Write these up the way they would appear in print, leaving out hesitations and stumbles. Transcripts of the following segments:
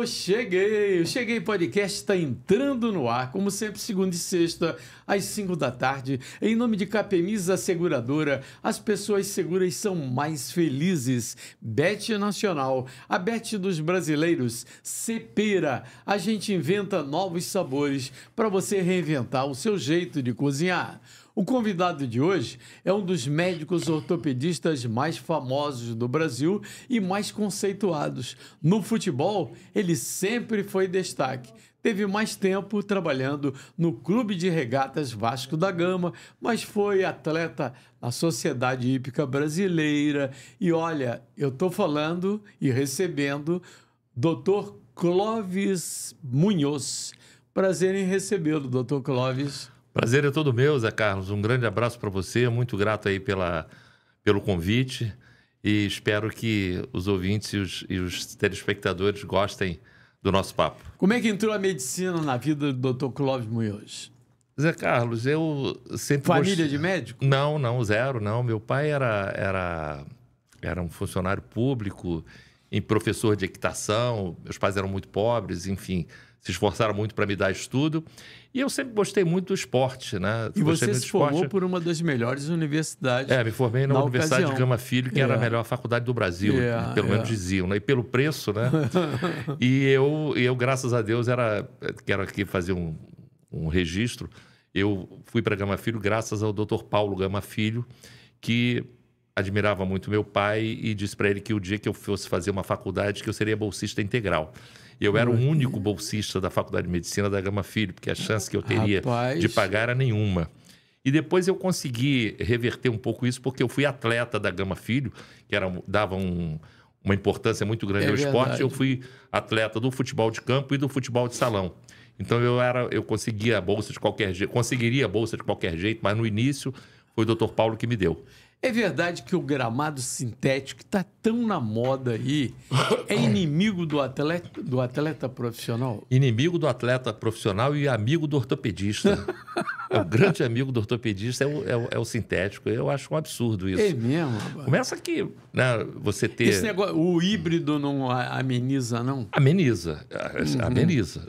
Eu cheguei, podcast está entrando no ar, como sempre, segunda e sexta, às 5 da tarde. Em nome de Capemisa Seguradora, as pessoas seguras são mais felizes. Bet Nacional, a bet dos brasileiros. Cepera, a gente inventa novos sabores para você reinventar o seu jeito de cozinhar. O convidado de hoje é um dos médicos ortopedistas mais famosos do Brasil e mais conceituados. No futebol, ele sempre foi destaque. Teve mais tempo trabalhando no Clube de Regatas Vasco da Gama, mas foi atleta na Sociedade Hípica Brasileira. E olha, eu estou falando e recebendo Dr. Clóvis Munhoz. Prazer em recebê-lo, Dr. Clóvis. Prazer é todo meu, Zé Carlos. Um grande abraço para você. Muito grato aí pelo convite e espero que os ouvintes e os telespectadores gostem do nosso papo. Como é que entrou a medicina na vida do Dr. Clóvis Munhoz? Zé Carlos, eu sempre Família de médico? Não, zero, não. Meu pai era um funcionário público, professor de equitação, meus pais eram muito pobres, enfim, se esforçaram muito para me dar estudo. E eu sempre gostei muito do esporte, né? E você se formou por uma das melhores universidades. Me formei na Universidade de Gama Filho, que era a melhor faculdade do Brasil, pelo menos diziam, né? E pelo preço, né? E eu, graças a Deus, quero aqui fazer um registro. Eu fui para Gama Filho graças ao Dr. Paulo Gama Filho, que admirava muito meu pai e disse para ele que o dia que eu fosse fazer uma faculdade, que eu seria bolsista integral. Eu era o único bolsista da Faculdade de Medicina da Gama Filho, porque a chance que eu teria de pagar era nenhuma. E depois eu consegui reverter um pouco isso, porque eu fui atleta da Gama Filho, que dava uma importância muito grande ao esporte. Eu fui atleta do futebol de campo e do futebol de salão. Então eu conseguiria a bolsa de qualquer jeito, mas no início foi o Dr. Paulo que me deu. É verdade que o gramado sintético, que está tão na moda aí, é inimigo do atleta profissional? Inimigo do atleta profissional e amigo do ortopedista. O grande amigo do ortopedista é o sintético. Eu acho um absurdo isso. É mesmo? Começa aqui, né, você ter... Esse negócio, o híbrido não ameniza, não? Ameniza.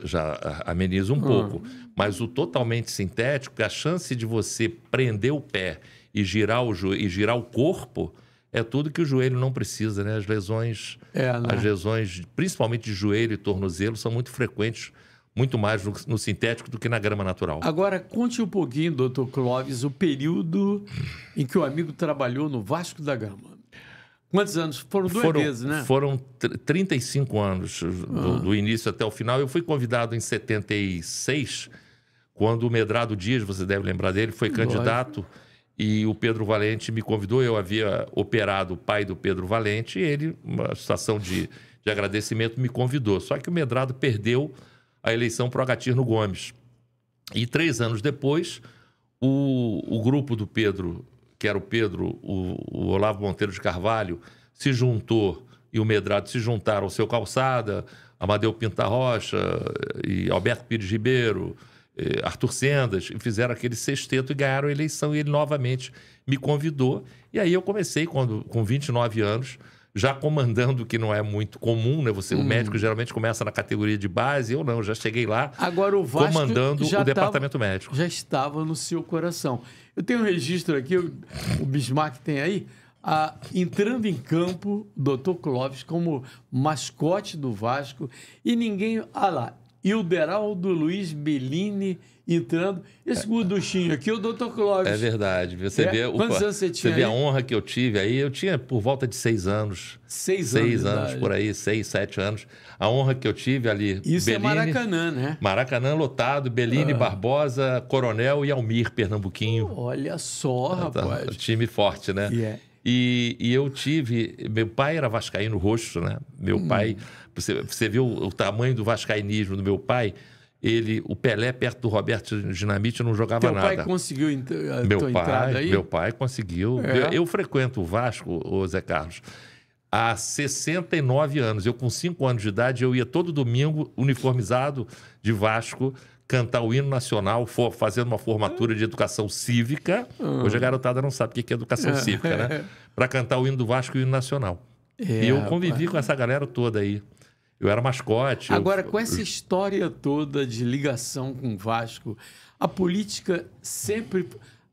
Já ameniza um pouco. Mas o totalmente sintético, a chance de você prender o pé e girar o corpo, é tudo que o joelho não precisa, né? As lesões, principalmente de joelho e tornozelo, são muito frequentes, muito mais no sintético do que na grama natural. Agora, conte um pouquinho, doutor Clóvis, o período em que o amigo trabalhou no Vasco da Gama. Quantos anos? Foram duas vezes, né? Foram 35 anos, do início até o final. Eu fui convidado em 76, quando o Medrado Dias, você deve lembrar dele, foi candidato... E o Pedro Valente me convidou, eu havia operado o pai do Pedro Valente, e ele, uma situação de agradecimento, me convidou. Só que o Medrado perdeu a eleição para o Agatirno Gomes. E 3 anos depois, o grupo do Pedro, que era o Pedro, o Olavo Monteiro de Carvalho, se juntou, e o Medrado se juntaram ao Seu Calçada, Amadeu Pinta Rocha, e Alberto Pires Ribeiro, Arthur Sendas, e fizeram aquele sexteto e ganharam a eleição, e ele novamente me convidou. E aí eu comecei, com 29 anos, já comandando, que não é muito comum, né? O médico geralmente começa na categoria de base, eu não, já cheguei lá. Agora, o Vasco comandando o departamento médico. Já estava no seu coração. Eu tenho um registro aqui, o Bismarck tem aí, entrando em campo, Dr. Clóvis como mascote do Vasco, e ninguém... Hilderaldo Luiz Bellini entrando. Esse gorduchinho aqui, o Dr. Clóvis. É verdade. Você vê, quantos anos você tinha? Você vê a honra que eu tive aí. Eu tinha por volta de 6 anos. 6 anos por aí, 6, 7 anos. A honra que eu tive ali. Isso Bellini, é Maracanã, né? Maracanã lotado, Bellini, Barbosa, Coronel e Almir, pernambuquinho. Olha só, rapaz. Time forte, né? Yeah. E eu tive... Meu pai era vascaíno roxo, né? Meu pai... Você viu o tamanho do vascainismo do meu pai? O Pelé, perto do Roberto Dinamite, não jogava nada. Teu pai conseguiu a tua entrada aí? Meu pai conseguiu. Eu frequento o Vasco, Zé Carlos, há 69 anos. Eu, com 5 anos de idade, eu ia todo domingo, uniformizado de Vasco, cantar o hino nacional, fazendo uma formatura de educação cívica. Hoje a garotada não sabe o que é educação cívica, né? Para cantar o hino do Vasco e o hino nacional. E eu convivi com essa galera toda aí. Eu era mascote. Agora, com essa história toda de ligação com o Vasco, a política sempre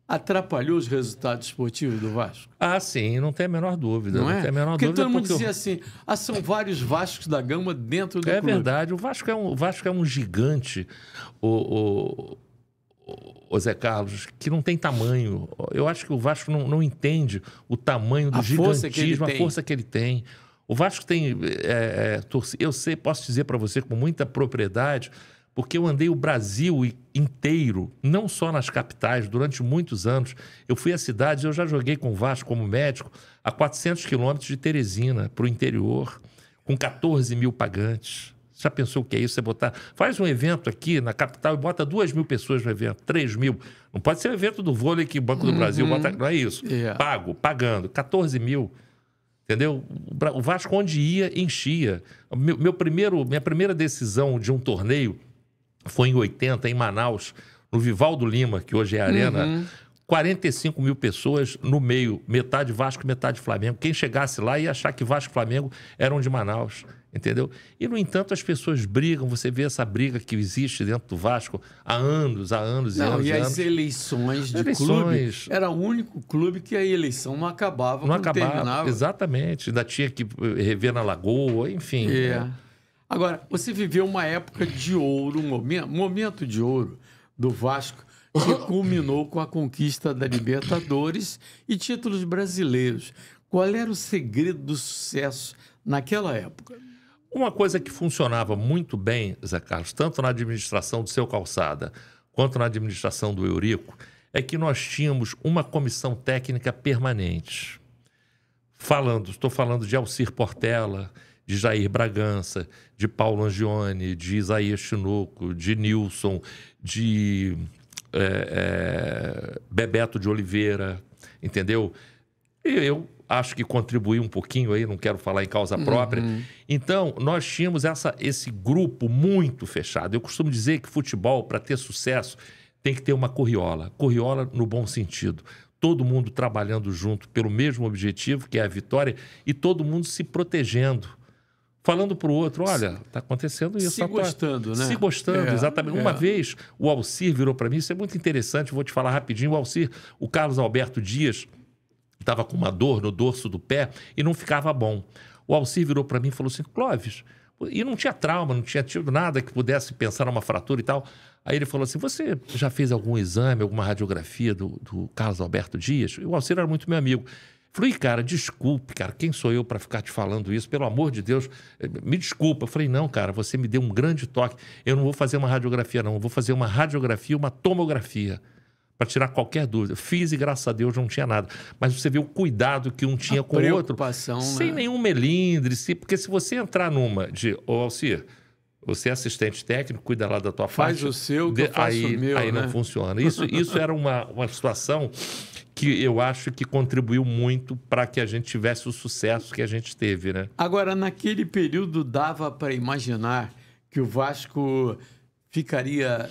atrapalhou os resultados esportivos do Vasco? Ah, sim, não tem a menor dúvida. Não é? Tem a menor porque dúvida. Todo mundo dizia assim, são vários Vascos da Gama dentro do clube. É verdade, o Vasco é um gigante, o Zé Carlos, que não tem tamanho. Eu acho que o Vasco não entende o tamanho do gigantismo, a força que ele tem. O Vasco tem torcida. Eu posso dizer para você com muita propriedade, porque eu andei o Brasil inteiro, não só nas capitais, durante muitos anos. Eu fui a cidades, eu já joguei com o Vasco como médico a 400 quilômetros de Teresina, para o interior, com 14 mil pagantes. Já pensou o que é isso? Você botar... Faz um evento aqui na capital e bota 2.000 pessoas no evento, 3.000. Não pode ser o evento do vôlei que o Banco do Brasil bota... Não é isso. Pagando. 14 mil. Entendeu? O Vasco, onde ia, enchia. Minha primeira decisão de um torneio foi em 80, em Manaus, no Vivaldo Lima, que hoje é a Arena. 45 mil pessoas no meio, metade Vasco, metade Flamengo. Quem chegasse lá ia achar que Vasco e Flamengo eram de Manaus, entendeu? E, no entanto, as pessoas brigam, você vê essa briga que existe dentro do Vasco há anos e anos. E as eleições de clube, era o único clube que a eleição não acabava quando terminava. Exatamente, ainda tinha que rever na Lagoa, enfim. Agora, você viveu uma época de ouro, um momento de ouro do Vasco, que culminou com a conquista da Libertadores e títulos brasileiros. Qual era o segredo do sucesso naquela época? Uma coisa que funcionava muito bem, Zé Carlos, tanto na administração do Seu Calçada quanto na administração do Eurico, é que nós tínhamos uma comissão técnica permanente. Estou falando de Alcir Portela, de Jair Bragança, de Paulo Angione, de Isaías Chinoco, de Nilson, de Bebeto de Oliveira, entendeu? Eu acho que contribuí um pouquinho aí, não quero falar em causa própria. Então, nós tínhamos esse grupo muito fechado. Eu costumo dizer que futebol, para ter sucesso, tem que ter uma corriola. Corriola no bom sentido. Todo mundo trabalhando junto pelo mesmo objetivo, que é a vitória, e todo mundo se protegendo. Falando para o outro, olha, está acontecendo isso. Se gostando, né? Se gostando, exatamente. Uma vez, o Alcir virou para mim, isso é muito interessante, vou te falar rapidinho. O Alcir, o Carlos Alberto Dias, estava com uma dor no dorso do pé e não ficava bom. O Alcir virou para mim e falou assim, Clóvis, e não tinha trauma, não tinha tido nada que pudesse pensar numa fratura e tal. Aí ele falou assim, você já fez algum exame, alguma radiografia do Carlos Alberto Dias? E o Alcir era muito meu amigo. Falei, cara, desculpe, cara, quem sou eu para ficar te falando isso? Pelo amor de Deus, me desculpa. Eu falei, não, cara, você me deu um grande toque. Eu não vou fazer uma radiografia, não. Eu vou fazer uma radiografia, uma tomografia, para tirar qualquer dúvida. Fiz e, graças a Deus, não tinha nada. Mas você vê o cuidado que um tinha com o outro. Sem nenhum melindre. Porque se você entrar numa de, Alcir, você é assistente técnico, cuida lá da tua parte. Faz o seu, que eu faço o meu, aí não funciona. Isso era uma situação que eu acho que contribuiu muito para que a gente tivesse o sucesso que a gente teve, né? Agora, naquele período, dava para imaginar que o Vasco ficaria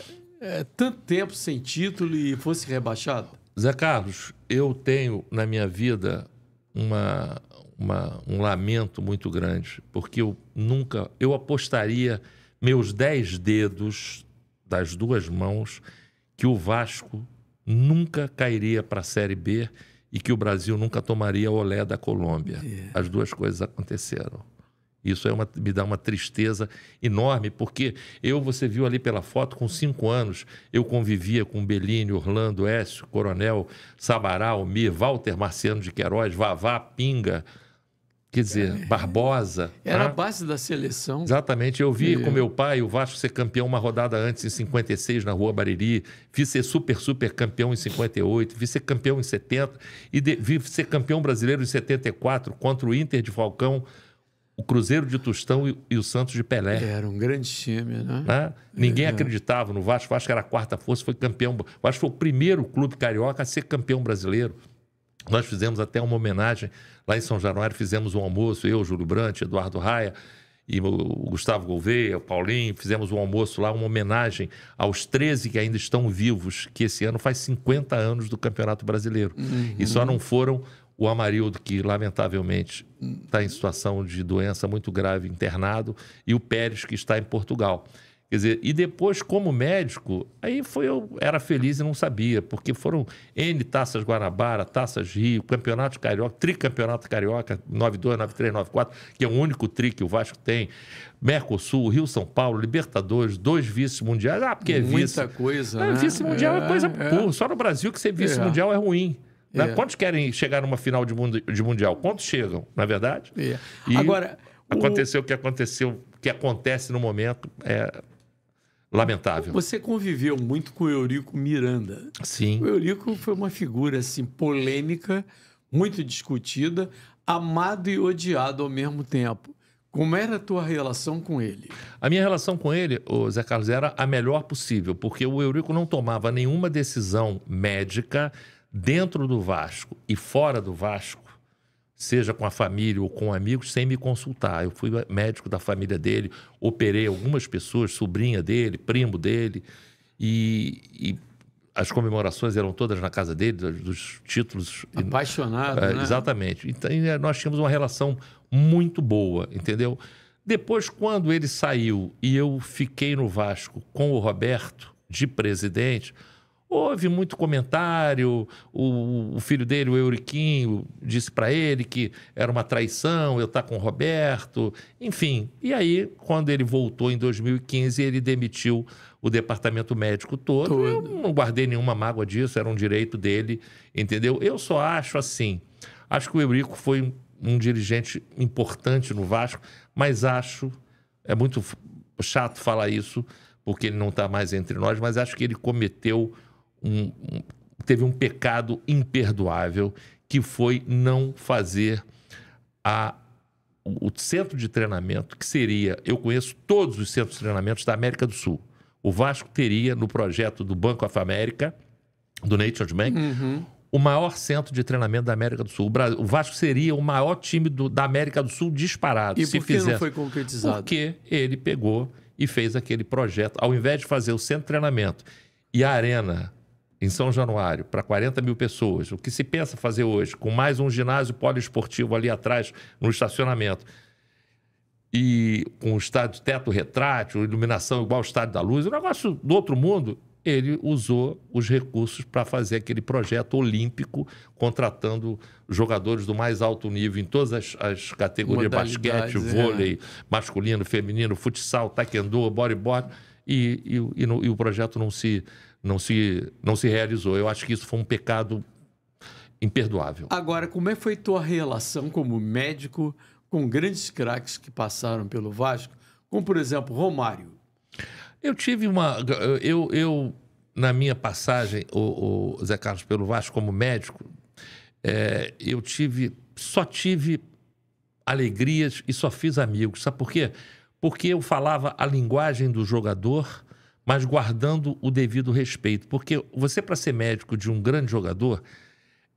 tanto tempo sem título e fosse rebaixado? Zé Carlos, eu tenho na minha vida um lamento muito grande, porque eu apostaria meus 10 dedos das duas mãos que o Vasco nunca cairia para a Série B e que o Brasil nunca tomaria olé da Colômbia. As duas coisas aconteceram. Isso me dá uma tristeza enorme, porque você viu ali pela foto, com 5 anos, eu convivia com Bellini, Orlando, Écio, Coronel, Sabará, Almir, Walter Marciano de Queiroz, Vavá, Pinga, quer dizer, Barbosa. Era a base da seleção. Exatamente. Eu vi com meu pai o Vasco ser campeão uma rodada antes, em 56, na Rua Bariri. Vi ser super campeão em 58. Vi ser campeão em 70. E vi ser campeão brasileiro em 74 contra o Inter de Falcão, o Cruzeiro de Tostão e o Santos de Pelé. Era um grande time, né? Ninguém acreditava no Vasco. O Vasco era a quarta força, foi campeão. O Vasco foi o primeiro clube carioca a ser campeão brasileiro. Nós fizemos até uma homenagem lá em São Januário, fizemos um almoço, eu, Júlio Brandt, Eduardo Raia e o Gustavo Gouveia, o Paulinho, fizemos um almoço lá, uma homenagem aos 13 que ainda estão vivos, que esse ano faz 50 anos do Campeonato Brasileiro. E só não foram o Amarildo, que lamentavelmente está em situação de doença muito grave, internado, e o Pérez, que está em Portugal. Quer dizer, e depois, como médico, aí eu era feliz e não sabia, porque foram N Taças Guanabara, Taças Rio, Campeonato Carioca, Tricampeonato Carioca, 92, 93, 94, que é o único tri que o Vasco tem, Mercosul, Rio-São Paulo, Libertadores, 2 vice-mundiais. Ah, porque é vice. Muita coisa, né? Vice-mundial é coisa pura. Só no Brasil que ser vice-mundial é ruim. Né? Quantos querem chegar numa final de mundial? Quantos chegam, não é verdade? E agora, aconteceu o que aconteceu, o que acontece no momento é lamentável. Você conviveu muito com o Eurico Miranda. Sim. O Eurico foi uma figura assim, polêmica, muito discutida, amado e odiado ao mesmo tempo. Como era a tua relação com ele? A minha relação com ele, o Zé Carlos, era a melhor possível, porque o Eurico não tomava nenhuma decisão médica dentro do Vasco e fora do Vasco, seja com a família ou com amigos, sem me consultar. Eu fui médico da família dele, operei algumas pessoas, sobrinha dele, primo dele, e as comemorações eram todas na casa dele, dos títulos. Apaixonado, né? Exatamente. Então, nós tínhamos uma relação muito boa, entendeu? Depois, quando ele saiu e eu fiquei no Vasco com o Roberto, de presidente, houve muito comentário, o filho dele, o Euriquinho, disse para ele que era uma traição eu estar com o Roberto, enfim. E aí, quando ele voltou em 2015, ele demitiu o departamento médico todo. Eu não guardei nenhuma mágoa disso, era um direito dele, entendeu? Eu só acho assim, acho que o Eurico foi um dirigente importante no Vasco, mas acho, é muito chato falar isso, porque ele não está mais entre nós, mas acho que ele cometeu teve um pecado imperdoável, que foi não fazer o centro de treinamento, que seria, eu conheço todos os centros de treinamento da América do Sul. O Vasco teria, no projeto do Banco of America, do Nations Bank, o maior centro de treinamento da América do Sul. O Vasco seria o maior time da América do Sul disparado. E por que não foi concretizado? Porque ele pegou e fez aquele projeto. Ao invés de fazer o centro de treinamento e a arena em São Januário, para 40 mil pessoas, o que se pensa fazer hoje, com mais um ginásio poliesportivo ali atrás, no estacionamento, e com o estádio teto retrátil, iluminação igual ao Estádio da Luz, um negócio do outro mundo, ele usou os recursos para fazer aquele projeto olímpico, contratando jogadores do mais alto nível em todas as categorias, basquete, vôlei, masculino, feminino, futsal, taekwondo, bodyboard, e o projeto não se realizou. Eu acho que isso foi um pecado imperdoável. Agora, como é que foi tua relação como médico com grandes craques que passaram pelo Vasco, como, por exemplo, Romário? Eu tive eu na minha passagem, o Zé Carlos, pelo Vasco como médico, só tive alegrias e só fiz amigos. Sabe por quê? Porque eu falava a linguagem do jogador, mas guardando o devido respeito. Porque você, para ser médico de um grande jogador,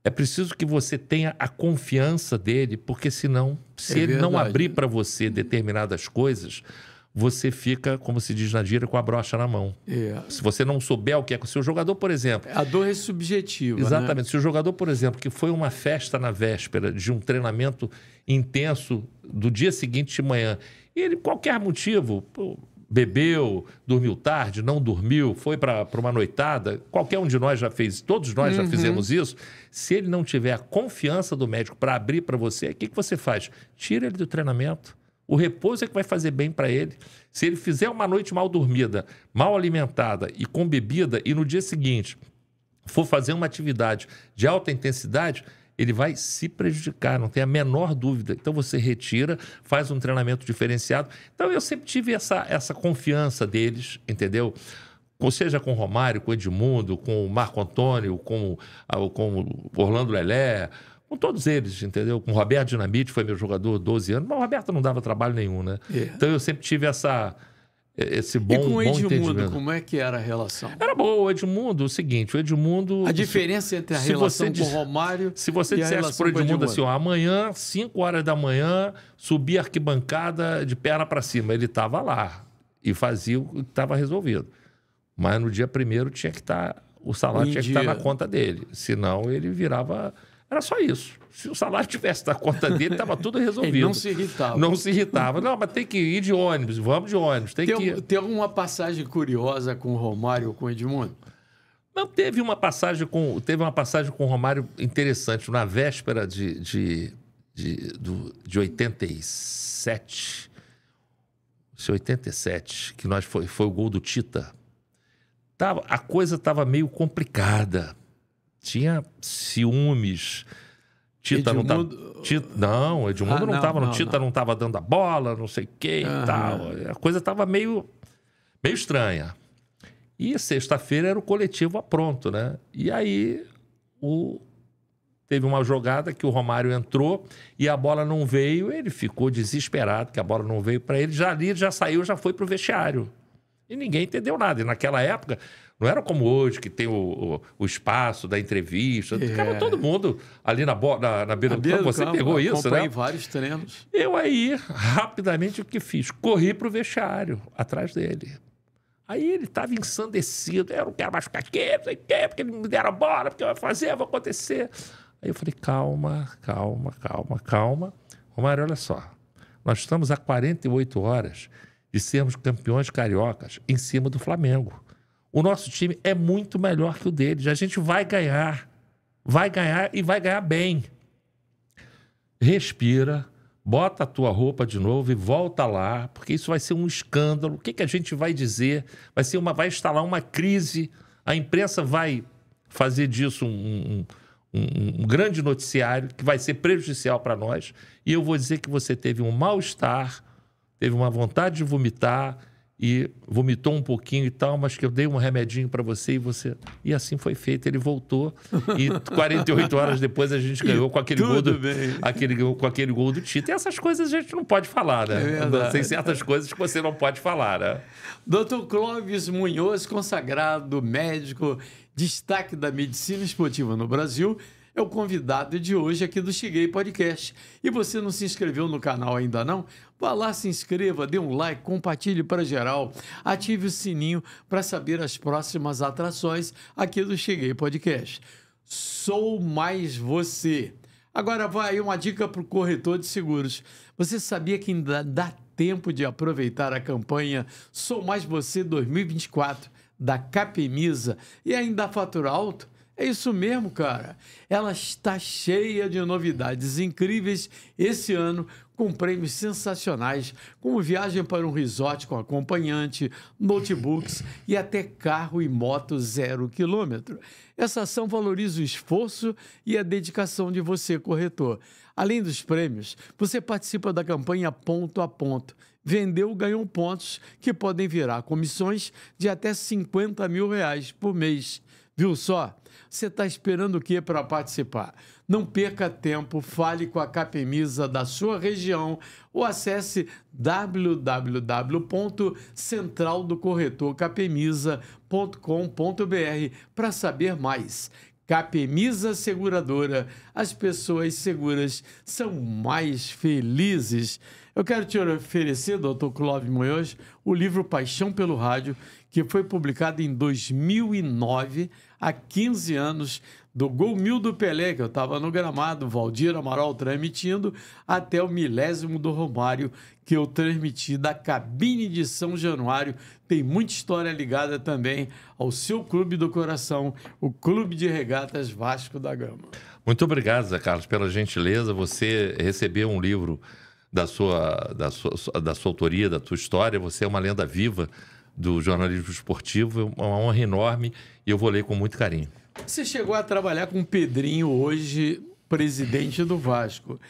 é preciso que você tenha a confiança dele, porque senão, se ele não abrir para você determinadas coisas, você fica, como se diz na gíria, com a brocha na mão. Se você não souber o que é... Se o jogador, por exemplo... A dor é subjetiva, exatamente. Né? Se o jogador, por exemplo, que foi uma festa na véspera de um treinamento intenso do dia seguinte de manhã, e ele, qualquer motivo... bebeu, dormiu tarde, não dormiu, foi para uma noitada, qualquer um de nós já fez, todos nós já fizemos isso. Se ele não tiver a confiança do médico para abrir para você, o que você faz? Tira ele do treinamento. O repouso é que vai fazer bem para ele. Se ele fizer uma noite mal dormida, mal alimentada e com bebida, e no dia seguinte for fazer uma atividade de alta intensidade, ele vai se prejudicar, não tem a menor dúvida. Então você retira, faz um treinamento diferenciado. Então eu sempre tive essa confiança deles, entendeu? Ou seja, com o Romário, com o Edmundo, com o Marco Antônio, com o Orlando Lelé, com todos eles, entendeu? Com o Roberto Dinamite, foi meu jogador 12 anos, mas o Roberto não dava trabalho nenhum, né? Então eu sempre tive esse bom entendimento. E com o Edmundo, como é que era a relação? Era boa. O Edmundo, o seguinte, o Edmundo... A diferença entre a relação com o Romário se você dissesse para o Edmundo assim, ó, amanhã, 5 horas da manhã, subia a arquibancada de perna para cima, ele estava lá e fazia o que estava resolvido. Mas no dia primeiro tinha que estar... O salário tinha que estar na conta dele, senão ele virava Era só isso. Se o salário tivesse na conta dele, estava tudo resolvido. Ele não se irritava. Não se irritava. Não, mas tem que ir de ônibus, vamos de ônibus. Tem alguma passagem curiosa com o Romário ou com o Edmundo? Não, teve uma passagem com o Romário interessante. Na véspera de 87, que foi o gol do Tita. A coisa estava meio complicada. Tinha ciúmes. Tita Edmundo... não Edmundo não estava no Tita, não estava dando a bola, não sei o que e tal. A coisa estava meio estranha. E sexta-feira era o coletivo pronto, né? E aí teve uma jogada que o Romário entrou e a bola não veio, ele ficou desesperado que a bola não veio para ele. Já saiu, já foi para o vestiário. E ninguém entendeu nada. E naquela época, não era como hoje, que tem o espaço da entrevista. Ficava todo mundo ali na beira do campo. Você pegou isso, né? Acompanhei vários treinos. Eu aí, rapidamente, o que fiz? Corri para o vestiário, atrás dele. Aí ele estava ensandecido. Eu não quero mais ficar aqui, não sei o quê, porque não me deram a bola, porque eu vou fazer, vai acontecer. Aí eu falei, calma. Romário, olha só. Nós estamos há 48 horas de sermos campeões cariocas em cima do Flamengo. O nosso time é muito melhor que o deles. A gente vai ganhar e vai ganhar bem. Respira, bota a tua roupa de novo e volta lá, porque isso vai ser um escândalo. O que a gente vai dizer? Vai instalar uma crise. A imprensa vai fazer disso um grande noticiário que vai ser prejudicial para nós. E eu vou dizer que você teve um mal-estar, teve uma vontade de vomitar e vomitou um pouquinho e tal, mas que eu dei um remedinho para você. E assim foi feito. Ele voltou e 48 horas depois a gente ganhou com aquele gol do Tita. E essas coisas a gente não pode falar, né? Tem certas coisas que você não pode falar, né? Dr. Clóvis Munhoz, consagrado médico, destaque da medicina esportiva no Brasil, é o convidado de hoje aqui do Cheguei Podcast. E você não se inscreveu no canal ainda não? Vá lá, se inscreva, dê um like, compartilhe para geral, ative o sininho para saber as próximas atrações aqui do Cheguei Podcast. Sou mais você. Agora vai uma dica para o corretor de seguros. Você sabia que ainda dá tempo de aproveitar a campanha Sou Mais Você 2024 da Capemisa e ainda faturar alto? É isso mesmo, cara. Ela está cheia de novidades incríveis esse ano, com prêmios sensacionais, como viagem para um resort com acompanhante, notebooks e até carro e moto 0 km. Essa ação valoriza o esforço e a dedicação de você, corretor. Além dos prêmios, você participa da campanha Ponto a Ponto. Vendeu, ganhou pontos que podem virar comissões de até R$50 mil por mês. Viu só? Você está esperando o quê para participar? Não perca tempo, fale com a Capemisa da sua região ou acesse www.centraldocorretorcapemisa.com.br para saber mais. Capemisa Seguradora, as pessoas seguras são mais felizes. Eu quero te oferecer, Dr. Clóvis Munhoz, o livro Paixão pelo Rádio, que foi publicado em 2009, há 15 anos, do Gol Mil do Pelé, que eu estava no gramado, Valdir Amaral transmitindo, até o milésimo do Romário, que eu transmiti da cabine de São Januário. Tem muita história ligada também ao seu clube do coração, o Clube de Regatas Vasco da Gama. Muito obrigado, Zé Carlos, pela gentileza. Você recebeu um livro da sua autoria, da tua história. Você é uma lenda viva do jornalismo esportivo, é uma honra enorme e eu vou ler com muito carinho. Você chegou a trabalhar com o Pedrinho, hoje presidente do Vasco.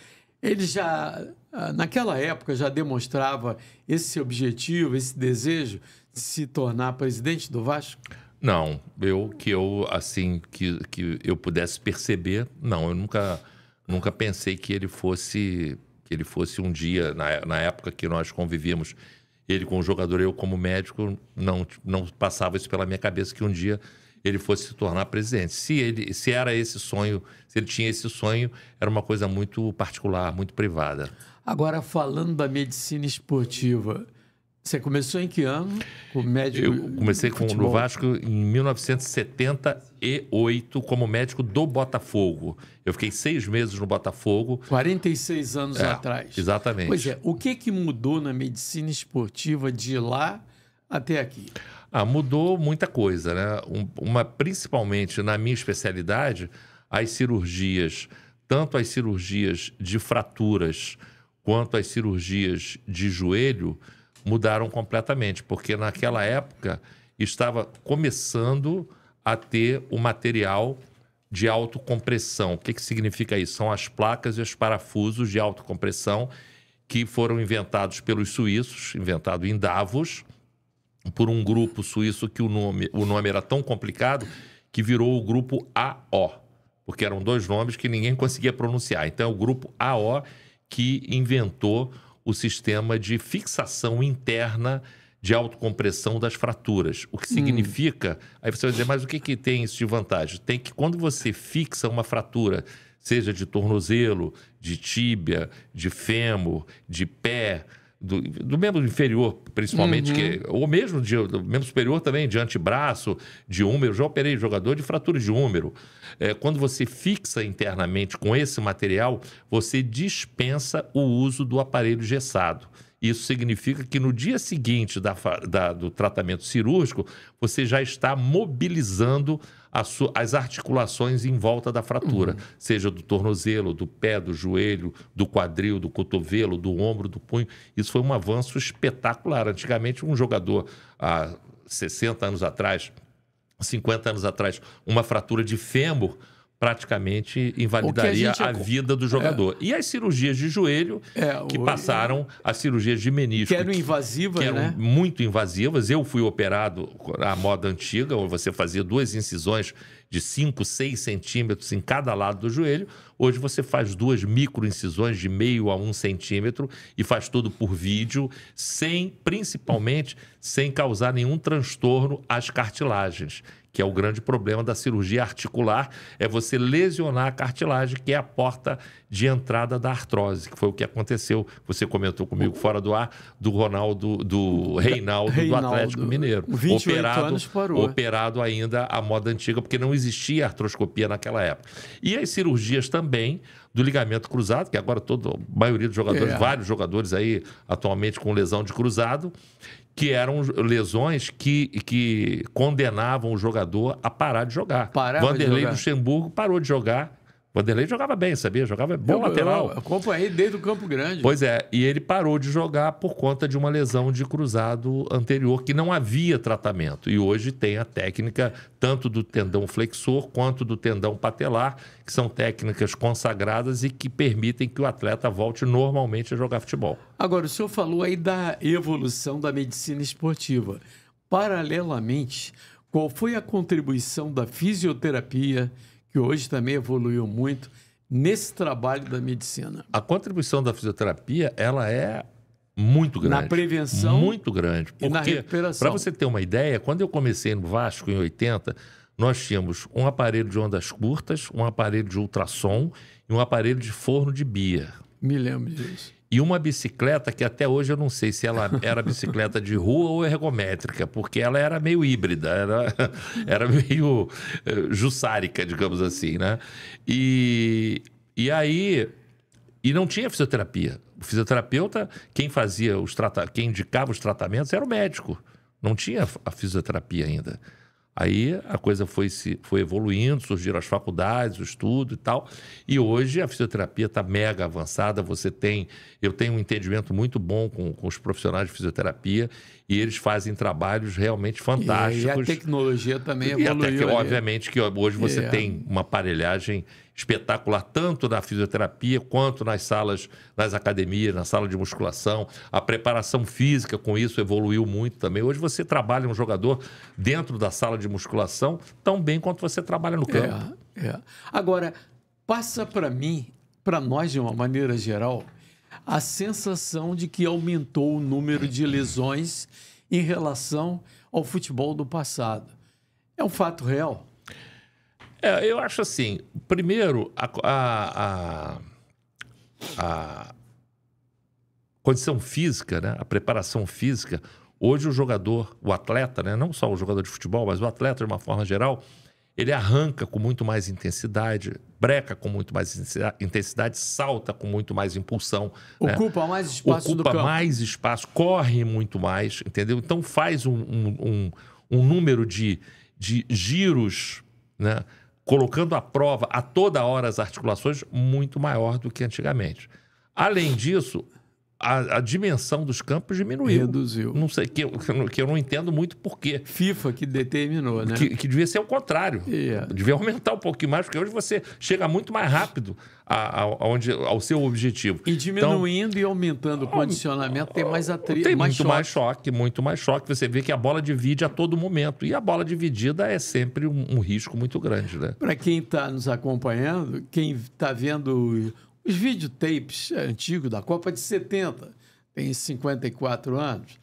Ele já, naquela época, já demonstrava esse objetivo, esse desejo de se tornar presidente do Vasco? Não, que eu pudesse perceber, não, eu nunca pensei que ele fosse um dia, na época que nós convivíamos, ele como jogador, eu como médico, não passava isso pela minha cabeça que um dia ele fosse se tornar presidente. Se era esse sonho, se ele tinha esse sonho, era uma coisa muito particular, muito privada. Agora, falando da medicina esportiva, Você começou em que ano? Com médico Eu comecei no Vasco em 1978 como médico do Botafogo. Eu fiquei 6 meses no Botafogo. 46 anos atrás. Exatamente. Pois é, o que mudou na medicina esportiva de lá até aqui? Mudou muita coisa, né? Principalmente na minha especialidade, as cirurgias, tanto as cirurgias de fraturas quanto as cirurgias de joelho, mudaram completamente, porque naquela época estava começando a ter o material de autocompressão. O que significa isso? São as placas e os parafusos de autocompressão que foram inventados pelos suíços, inventado em Davos, por um grupo suíço que o nome era tão complicado que virou o grupo AO, porque eram 2 nomes que ninguém conseguia pronunciar. Então é o grupo AO que inventou o sistema de fixação interna de autocompressão das fraturas. O que significa... Aí você vai dizer, mas o que tem isso de vantagem? Tem que quando você fixa uma fratura, seja de tornozelo, de tíbia, de fêmur, de pé, do membro inferior, principalmente, ou mesmo do membro superior também, de antebraço, de húmero. Já operei jogador de fratura de húmero. Quando você fixa internamente com esse material, você dispensa o uso do aparelho engessado. Isso significa que no dia seguinte do tratamento cirúrgico, você já está mobilizando as articulações em volta da fratura, seja do tornozelo, do pé, do joelho, do quadril, do cotovelo, do ombro, do punho. Isso foi um avanço espetacular. Antigamente, um jogador, há 60 anos atrás, 50 anos atrás, uma fratura de fêmur praticamente invalidaria a vida do jogador. E as cirurgias de joelho, que passaram as cirurgias de menisco. Que eram invasivas, que eram muito invasivas. Eu fui operado à moda antiga, onde você fazia 2 incisões de 5, 6 centímetros em cada lado do joelho. Hoje você faz 2 microincisões de meio a 1 centímetro e faz tudo por vídeo, principalmente sem causar nenhum transtorno às cartilagens, que é o grande problema da cirurgia articular, é você lesionar a cartilagem, que é a porta de entrada da artrose, que foi o que aconteceu, você comentou comigo fora do ar, do Reinaldo do Atlético Mineiro. 28 anos parou. Operado ainda à moda antiga, porque não existia artroscopia naquela época. E as cirurgias também do ligamento cruzado, que agora a maioria dos jogadores, vários jogadores aí atualmente com lesão de cruzado, que eram lesões que condenavam o jogador a parar de jogar. Vanderlei Luxemburgo parou de jogar. Vanderlei jogava bem, sabia? Jogava bom lateral. Eu acompanhei desde o Campo Grande. Pois é, e ele parou de jogar por conta de uma lesão de cruzado anterior, que não havia tratamento. E hoje tem a técnica tanto do tendão flexor quanto do tendão patelar, que são técnicas consagradas e que permitem que o atleta volte normalmente a jogar futebol. Agora, o senhor falou aí da evolução da medicina esportiva. Paralelamente, qual foi a contribuição da fisioterapia, que hoje também evoluiu muito, nesse trabalho da medicina? A contribuição da fisioterapia, ela é muito grande. Na prevenção muito grande. Porque, e na recuperação. Para você ter uma ideia, quando eu comecei no Vasco, em 80, nós tínhamos um aparelho de ondas curtas, um aparelho de ultrassom e um aparelho de forno de Bia. Me lembro disso. E uma bicicleta que até hoje eu não sei se ela era bicicleta de rua ou ergométrica, porque ela era meio híbrida, era meio jussárica, digamos assim, né? E não tinha fisioterapia. O fisioterapeuta, quem indicava os tratamentos era o médico. Não tinha a fisioterapia ainda. Aí a coisa foi evoluindo, surgiram as faculdades, o estudo e tal. E hoje a fisioterapia está mega avançada. Eu tenho um entendimento muito bom com os profissionais de fisioterapia e eles fazem trabalhos realmente fantásticos. E a tecnologia também evoluiu. Obviamente que hoje você tem uma aparelhagem espetacular, tanto na fisioterapia quanto nas salas, nas academias, na sala de musculação. A preparação física com isso evoluiu muito também. Hoje você trabalha um jogador dentro da sala de musculação tão bem quanto você trabalha no campo. Agora, passa para nós de uma maneira geral, a sensação de que aumentou o número de lesões em relação ao futebol do passado. É um fato real? Eu acho assim, primeiro, condição física, né? A preparação física. Hoje o jogador, o atleta, né? Não só o jogador de futebol, mas o atleta de uma forma geral, ele arranca com muito mais intensidade, breca com muito mais intensidade, salta com muito mais impulsão. Ocupa, né? Mais espaço do campo. Ocupa mais espaço, corre muito mais, entendeu? Então faz um número de giros, né? Colocando à prova a toda hora as articulações muito maior do que antigamente. Além disso, a dimensão dos campos diminuiu. Reduziu. Não sei, que eu não entendo muito por quê. FIFA que determinou, né? Que devia ser o contrário. Devia aumentar um pouquinho mais, porque hoje você chega muito mais rápido ao seu objetivo. E diminuindo então, e aumentando o condicionamento, tem mais atrito. Tem muito mais choque. Você vê que a bola divide a todo momento. E a bola dividida é sempre um risco muito grande, né? Para quem está nos acompanhando, quem está vendo os videotapes antigos da Copa de 70, tem 54 anos,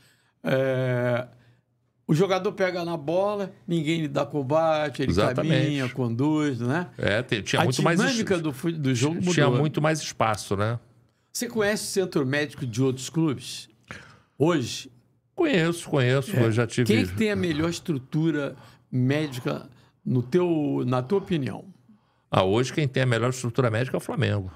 o jogador pega na bola, ninguém lhe dá combate, ele caminha, conduz, né? Tinha muito mais... A dinâmica do jogo mudou. Tinha muito mais espaço, né? Você conhece o centro médico de outros clubes? Hoje? Conheço. Eu já tive... Quem tem a melhor estrutura médica na tua opinião? Hoje quem tem a melhor estrutura médica é o Flamengo.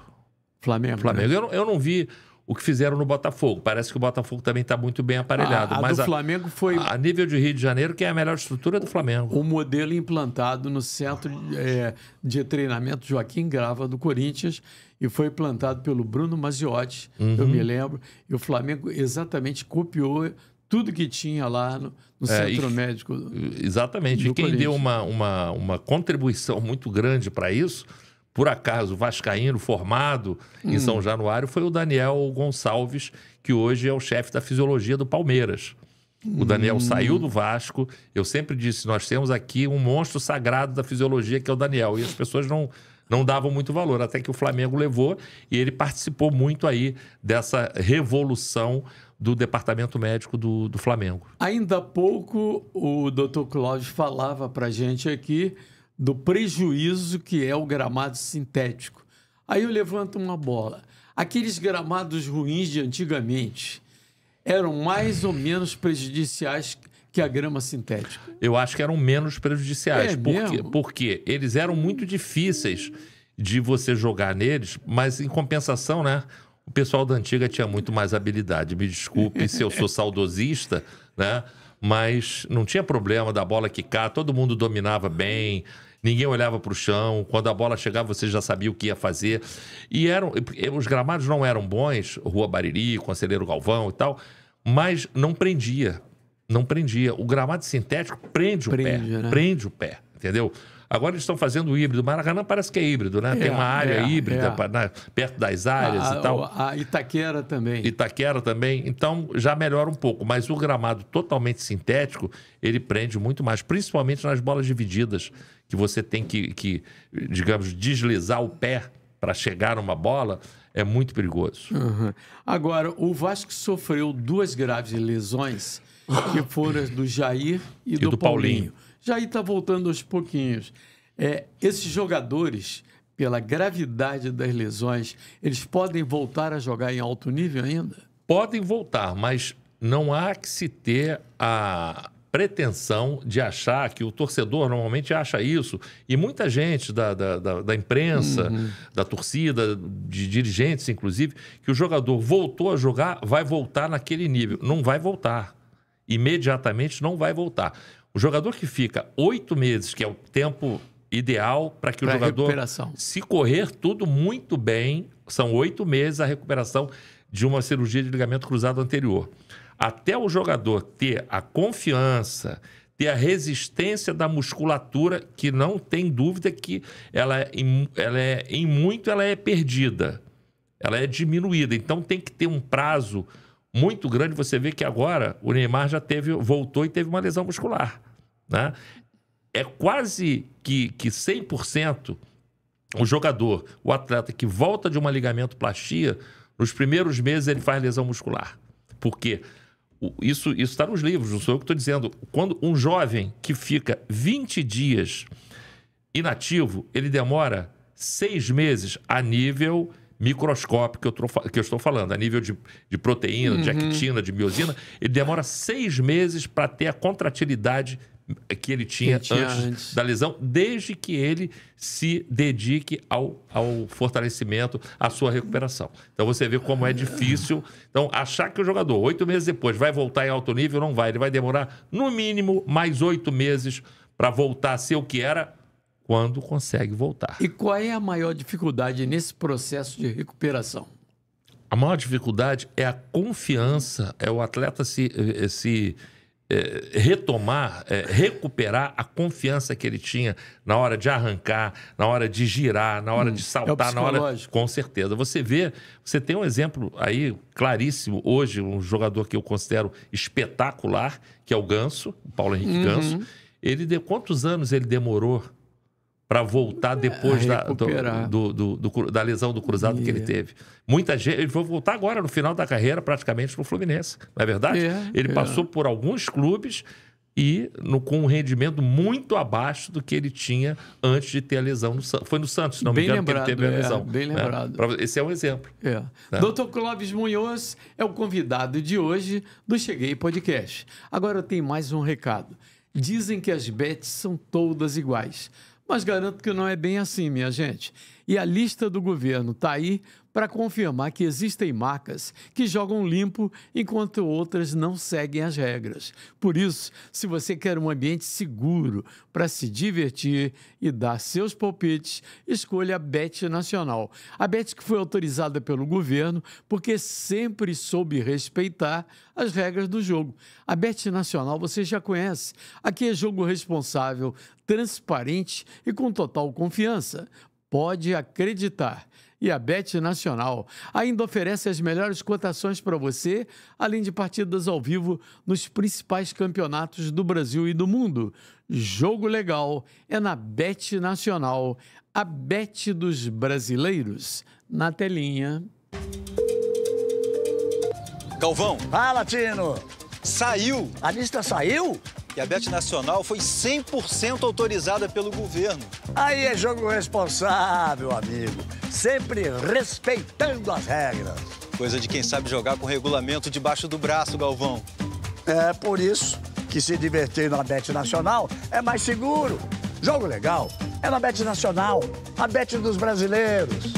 Flamengo. Né? Eu não vi o que fizeram no Botafogo. Parece que o Botafogo também está muito bem aparelhado. Mas do Flamengo foi... A nível de Rio de Janeiro, que é a melhor estrutura do Flamengo. O modelo implantado no centro de treinamento Joaquim Grava, do Corinthians, e foi implantado pelo Bruno Maziotti, eu me lembro. E o Flamengo exatamente copiou tudo que tinha lá no centro médico. Exatamente. E quem deu uma contribuição muito grande para isso... Por acaso, vascaíno formado em São Januário foi o Daniel Gonçalves, que hoje é o chefe da fisiologia do Palmeiras. O Daniel saiu do Vasco. Eu sempre disse, nós temos aqui um monstro sagrado da fisiologia, que é o Daniel. E as pessoas não davam muito valor, até que o Flamengo levou. E ele participou muito aí dessa revolução do departamento médico do Flamengo. Ainda há pouco, o Dr. Cláudio falava para a gente aqui do prejuízo que é o gramado sintético. Aí eu levanto uma bola. Aqueles gramados ruins de antigamente eram mais ou menos prejudiciais que a grama sintética? Eu acho que eram menos prejudiciais. Porque eles eram muito difíceis de você jogar neles, mas em compensação, né? O pessoal da antiga tinha muito mais habilidade. Me desculpe se eu sou saudosista, né? Mas não tinha problema da bola quicar, todo mundo dominava bem, ninguém olhava para o chão, quando a bola chegava você já sabia o que ia fazer. E os gramados não eram bons, Rua Bariri, Conselheiro Galvão e tal, mas não prendia. O gramado sintético prende o pé, entendeu? Agora eles estão fazendo o híbrido. Maracanã parece que é híbrido, né? Tem uma área híbrida perto das áreas e tal. A Itaquera também. Então já melhora um pouco. Mas o gramado totalmente sintético, ele prende muito mais. Principalmente nas bolas divididas, que você tem que digamos, deslizar o pé para chegar numa bola, é muito perigoso. Agora, o Vasco sofreu 2 graves lesões, que foram as do Jair e do Paulinho. Jair está voltando aos pouquinhos. Esses jogadores, pela gravidade das lesões, eles podem voltar a jogar em alto nível ainda? Podem voltar, mas não há que se ter a pretensão de achar que o torcedor normalmente acha isso, e muita gente da imprensa, da torcida, de dirigentes inclusive, que o jogador voltou a jogar, vai voltar naquele nível. Não vai voltar. Imediatamente não vai voltar. O jogador que fica 8 meses, que é o tempo ideal para que o jogador, se correr tudo muito bem, são 8 meses a recuperação de uma cirurgia de ligamento cruzado anterior. Até o jogador ter a confiança, ter a resistência da musculatura, que não tem dúvida que ela é perdida, ela é diminuída. Então tem que ter um prazo muito grande. Você vê que agora o Neymar voltou e teve uma lesão muscular, né? É quase que 100% o jogador, o atleta que volta de uma ligamentoplastia, nos primeiros meses ele faz lesão muscular. Porque isso está nos livros, não sou eu que estou dizendo. Quando um jovem que fica 20 dias inativo, ele demora 6 meses a nível microscópio que eu estou falando, a nível de proteína, de actina, de miosina, ele demora 6 meses para ter a contratilidade que ele tinha antes da lesão, desde que ele se dedique ao fortalecimento, à sua recuperação. Então, você vê como é difícil. Então, achar que o jogador, 8 meses depois, vai voltar em alto nível, não vai. Ele vai demorar, no mínimo, mais 8 meses para voltar a ser o que era quando consegue voltar. E qual é a maior dificuldade nesse processo de recuperação? A maior dificuldade é a confiança, é o atleta retomar, recuperar a confiança que ele tinha na hora de arrancar, na hora de girar, na hora de saltar, na hora... Com certeza. Você tem um exemplo aí claríssimo hoje, um jogador que eu considero espetacular, que é o Ganso, o Paulo Henrique Ganso. Quantos anos ele demorou para voltar depois da lesão do cruzado que ele teve? Muita gente... Ele vai voltar agora, no final da carreira, praticamente no Fluminense. Não é verdade? Ele passou por alguns clubes e com um rendimento muito abaixo do que ele tinha antes de ter a lesão. Foi no Santos, se não me engano, que ele teve a lesão. Bem lembrado. Esse é um exemplo. Dr. Clóvis Munhoz é o convidado de hoje do Cheguei Podcast. Agora eu tenho mais um recado. Dizem que as bets são todas iguais. Mas garanto que não é bem assim, minha gente. E a lista do governo está aí para confirmar que existem marcas que jogam limpo enquanto outras não seguem as regras. Por isso, se você quer um ambiente seguro para se divertir e dar seus palpites, escolha a Bet Nacional. A Bet que foi autorizada pelo governo porque sempre soube respeitar as regras do jogo. A Bet Nacional você já conhece. Aqui é jogo responsável, transparente e com total confiança. Pode acreditar. E a Bet Nacional ainda oferece as melhores cotações para você, além de partidas ao vivo nos principais campeonatos do Brasil e do mundo. Jogo legal é na Bet Nacional, a Bet dos brasileiros. Na telinha. Galvão. Fala, Tino. Saiu. A lista saiu? E a Bet Nacional foi 100% autorizada pelo governo. Aí é jogo responsável, amigo. Sempre respeitando as regras. Coisa de quem sabe jogar com regulamento debaixo do braço, Galvão. É por isso que se divertir na Bet Nacional é mais seguro. Jogo legal é na Bet Nacional, a Bet dos brasileiros.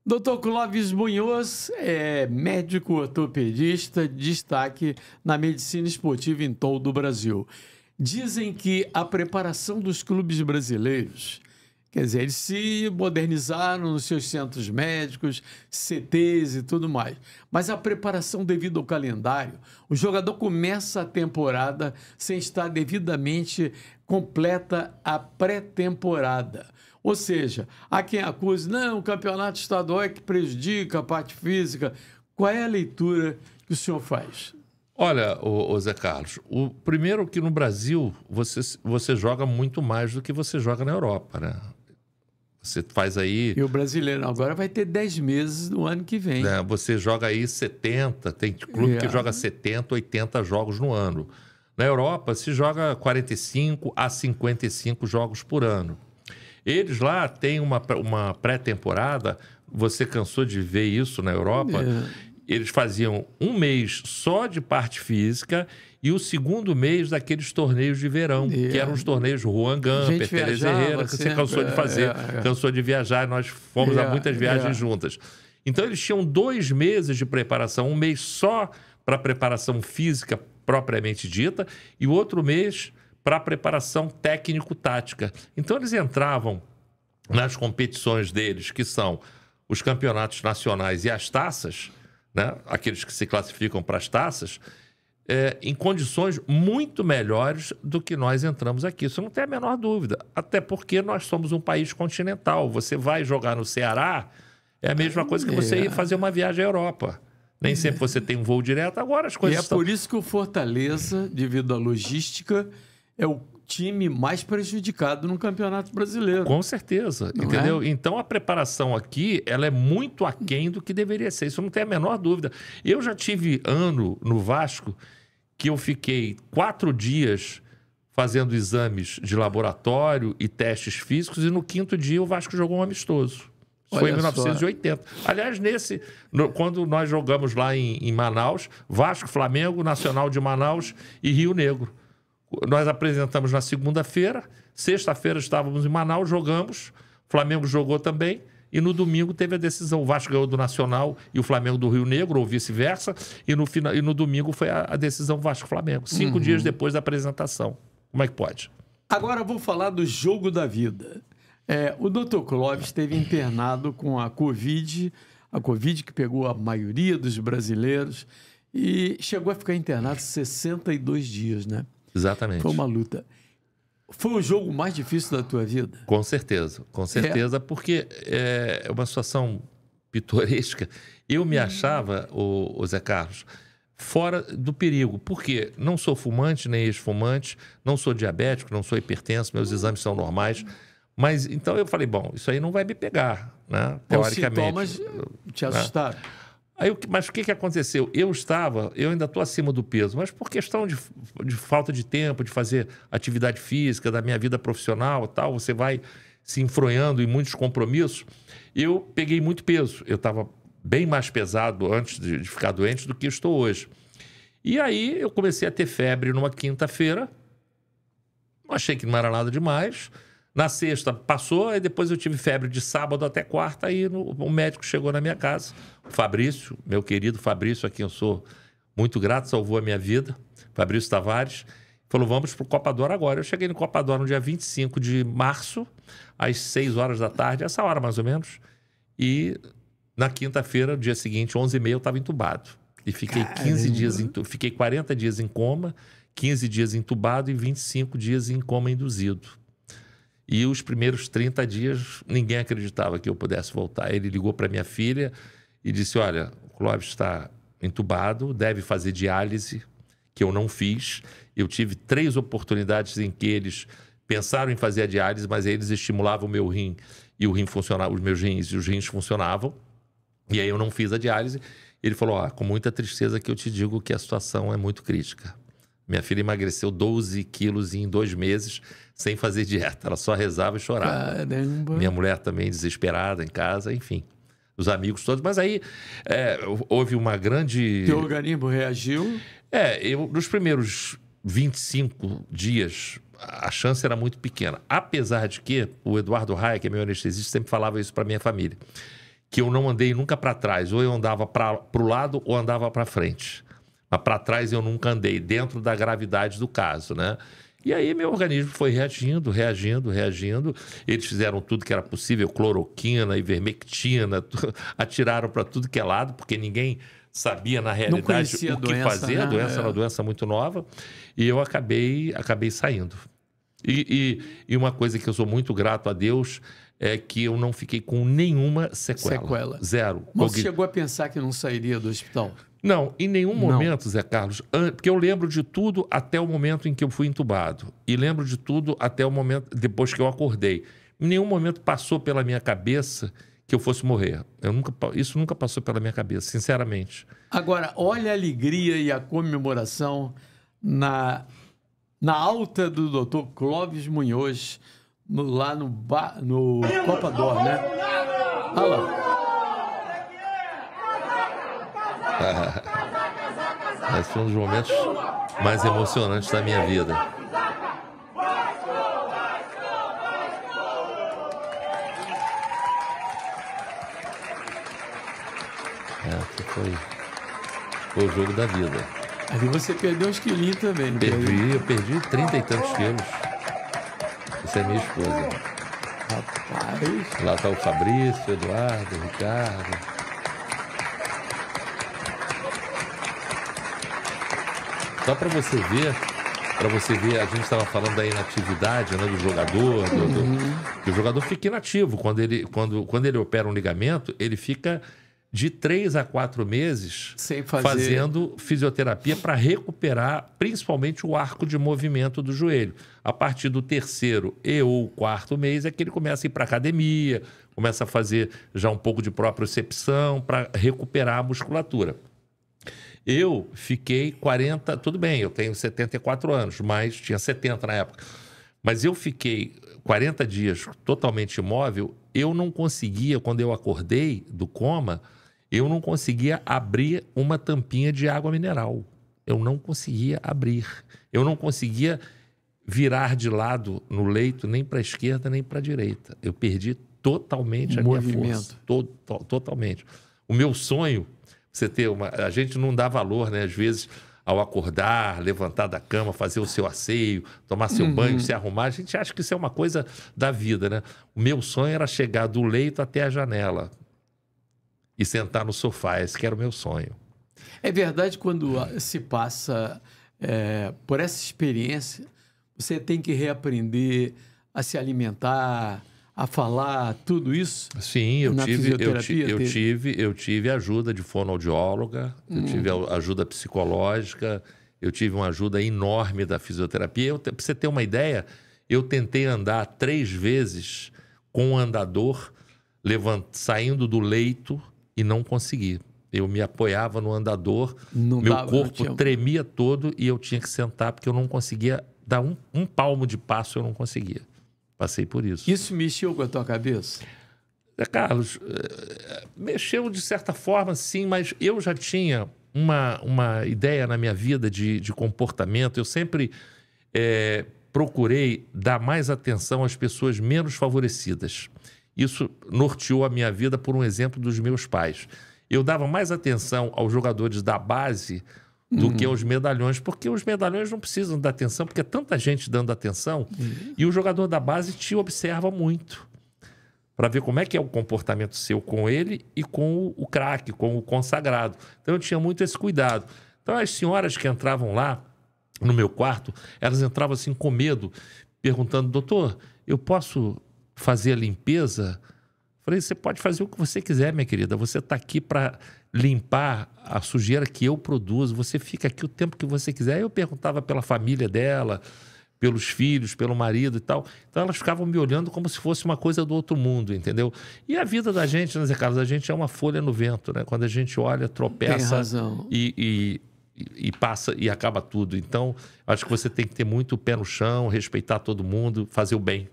Dr. Clóvis Munhoz é médico ortopedista, destaque na medicina esportiva em todo o Brasil. Dizem que a preparação dos clubes brasileiros, quer dizer, eles se modernizaram nos seus centros médicos, CTs e tudo mais, mas a preparação devido ao calendário, o jogador começa a temporada sem estar devidamente completa a pré-temporada. Ou seja, há quem acuse, não, o campeonato estadual é que prejudica a parte física. Qual é a leitura que o senhor faz? Olha, Zé Carlos, o primeiro que no Brasil você joga muito mais do que você joga na Europa, né? Você faz aí... E o brasileiro agora vai ter 10 meses no ano que vem. Né? Você joga aí 70, tem clube que joga 70, 80 jogos no ano. Na Europa se joga 45 a 55 jogos por ano. Eles lá têm uma pré-temporada, você cansou de ver isso na Europa, eles faziam um mês só de parte física e o segundo mês daqueles torneios de verão, que eram os torneios Juan Gamper, Tereza Herrera, que você cansou de fazer, cansou de viajar, nós fomos a muitas viagens juntas. Então eles tinham 2 meses de preparação, um mês só para preparação física propriamente dita e o outro mês para a preparação técnico-tática. Então, eles entravam nas competições deles, que são os campeonatos nacionais e as taças, né? Aqueles que se classificam para as taças, em condições muito melhores do que nós entramos aqui. Isso não tem a menor dúvida. Até porque nós somos um país continental. Você vai jogar no Ceará, é a mesma coisa que você ir fazer uma viagem à Europa. Nem sempre você tem um voo direto, agora as coisas estão... por isso que o Fortaleza, devido à logística, é o time mais prejudicado no Campeonato Brasileiro. Com certeza, não entendeu? Então, a preparação aqui, ela é muito aquém do que deveria ser. Isso não tem a menor dúvida. Eu já tive ano no Vasco que eu fiquei 4 dias fazendo exames de laboratório e testes físicos e no 5º dia o Vasco jogou um amistoso. Foi em 1980. Aliás, quando nós jogamos lá em Manaus, Vasco, Flamengo, Nacional de Manaus e Rio Negro. Nós apresentamos na segunda-feira, sexta-feira estávamos em Manaus, jogamos, Flamengo jogou também, e no domingo teve a decisão. O Vasco ganhou do Nacional e o Flamengo do Rio Negro, ou vice-versa, e no domingo foi a decisão Vasco-Flamengo. 5 dias depois da apresentação. Como é que pode? Agora vou falar do jogo da vida. O Dr. Clóvis esteve internado com a Covid que pegou a maioria dos brasileiros, e chegou a ficar internado 62 dias, né? Exatamente. Foi uma luta. Foi o jogo mais difícil da tua vida? Com certeza, porque é uma situação pitoresca. Eu me achava, o Zé Carlos, fora do perigo, porque não sou fumante nem ex-fumante, não sou diabético, não sou hipertenso, meus exames são normais. Mas então eu falei, bom, isso aí não vai me pegar, né? Teoricamente. Os sintomas te assustaram. Aí, mas o que aconteceu? Eu ainda estou acima do peso, mas por questão de falta de tempo, de fazer atividade física, da minha vida profissional e tal, você vai se enfronhando em muitos compromissos. Eu peguei muito peso. Eu estava bem mais pesado antes de ficar doente do que estou hoje. E aí eu comecei a ter febre numa quinta-feira. Achei que não era nada demais. Na sexta passou, aí depois eu tive febre de sábado até quarta, aí o médico chegou na minha casa, o Fabrício, meu querido Fabrício, a quem eu sou muito grato, salvou a minha vida, Fabrício Tavares, falou, vamos para o Copador agora. Eu cheguei no Copador no dia 25 de março, às 6 horas da tarde, essa hora mais ou menos, e na quinta-feira, dia seguinte, 11h30, eu estava entubado. E fiquei 40 dias em coma, 15 dias entubado e 25 dias em coma induzido. E os primeiros 30 dias, ninguém acreditava que eu pudesse voltar. Ele ligou para minha filha e disse, olha, o Clóvis está entubado, deve fazer diálise, que eu não fiz. Eu tive 3 oportunidades em que eles pensaram em fazer a diálise, mas eles estimulavam o meu rim e o rim funcionava, os meus rins e os rins funcionavam. E aí eu não fiz a diálise. Ele falou, com muita tristeza que eu te digo que a situação é muito crítica. Minha filha emagreceu 12 quilos em 2 meses sem fazer dieta. Ela só rezava e chorava. Caramba. Minha mulher também desesperada em casa, enfim. Os amigos todos. Mas aí houve uma grande... Teu organismo reagiu? Nos primeiros 25 dias, a chance era muito pequena. Apesar de que o Eduardo Raia, que é meu anestesista, sempre falava isso para minha família. Que eu não andei nunca para trás. Ou eu andava para o lado ou andava para frente. Mas para trás eu nunca andei, dentro da gravidade do caso, né? E aí meu organismo foi reagindo. Eles fizeram tudo que era possível, cloroquina, ivermectina, atiraram para tudo que é lado, porque ninguém sabia na realidade o que fazer. Né? A doença era uma doença muito nova. E eu acabei saindo. E uma coisa que eu sou muito grato a Deus é que eu não fiquei com nenhuma sequela. Zero. Mas você chegou a pensar que não sairia do hospital? Não, em nenhum momento, Zé Carlos, porque eu lembro de tudo até o momento em que eu fui entubado. E lembro de tudo até o momento, depois que eu acordei. Em nenhum momento passou pela minha cabeça que eu fosse morrer. Isso nunca passou pela minha cabeça, sinceramente. Agora, olha a alegria e a comemoração na alta do Dr. Clóvis Munhoz, lá no Copador, né? Olha lá. Esse foi um dos momentos mais emocionantes da minha vida. Foi o jogo da vida. Ali você perdeu uns quilinhos também, não eu perdi 30 e tantos quilos. Isso é minha esposa. Rapaz. Lá está o Fabrício, o Eduardo, o Ricardo. Só para você ver, a gente estava falando da inatividade, né, do jogador, que o jogador fica inativo. Quando ele opera um ligamento, ele fica de 3 a 4 meses fazendo fisioterapia para recuperar principalmente o arco de movimento do joelho. A partir do 3º ou 4º mês é que ele começa a ir para academia, começa a fazer já um pouco de propriocepção para recuperar a musculatura. Eu fiquei 40... Tudo bem, eu tenho 74 anos, mas tinha 70 na época. Mas eu fiquei 40 dias totalmente imóvel eu não conseguia, quando eu acordei do coma, eu não conseguia abrir uma tampinha de água mineral. Eu não conseguia abrir. Eu não conseguia virar de lado no leito, nem para a esquerda, nem para a direita. Eu perdi totalmente a minha força. Totalmente. O meu sonho, a gente não dá valor, né? Às vezes, ao acordar, levantar da cama, fazer o seu asseio, tomar seu banho, se arrumar, a gente acha que isso é uma coisa da vida, né? O meu sonho era chegar do leito até a janela e sentar no sofá. Esse que era o meu sonho. É verdade, quando se passa por essa experiência, você tem que reaprender a se alimentar, a falar, tudo isso? Sim, eu tive ajuda de fonoaudióloga, eu tive ajuda psicológica, eu tive uma ajuda enorme da fisioterapia. Para você ter uma ideia, eu tentei andar 3 vezes com um andador, saindo do leito e não consegui. Eu me apoiava no andador, meu corpo tremia todo e eu tinha que sentar porque eu não conseguia dar um palmo de passo, eu não conseguia. Passei por isso. Isso mexeu com a tua cabeça? Carlos, mexeu de certa forma, sim, mas eu já tinha uma ideia na minha vida de comportamento. Eu sempre procurei dar mais atenção às pessoas menos favorecidas. Isso norteou a minha vida por um exemplo dos meus pais. Eu dava mais atenção aos jogadores da base do que aos medalhões, porque os medalhões não precisam dar atenção, porque é tanta gente dando atenção, e o jogador da base te observa muito, para ver como é que é o comportamento seu com ele e com o craque, com o consagrado. Então eu tinha muito esse cuidado. Então as senhoras que entravam lá no meu quarto, elas entravam assim com medo, perguntando: doutor, eu posso fazer a limpeza? Falei: você pode fazer o que você quiser, minha querida. Você está aqui para limpar a sujeira que eu produzo. Você fica aqui o tempo que você quiser. Eu perguntava pela família dela, pelos filhos, pelo marido e tal. Então elas ficavam me olhando como se fosse uma coisa do outro mundo, entendeu? E a vida da gente, né, Zé Carlos? A gente é uma folha no vento, né? Quando a gente olha, tropeça e passa e acaba tudo. Então, acho que você tem que ter muito pé no chão, respeitar todo mundo, fazer o bem.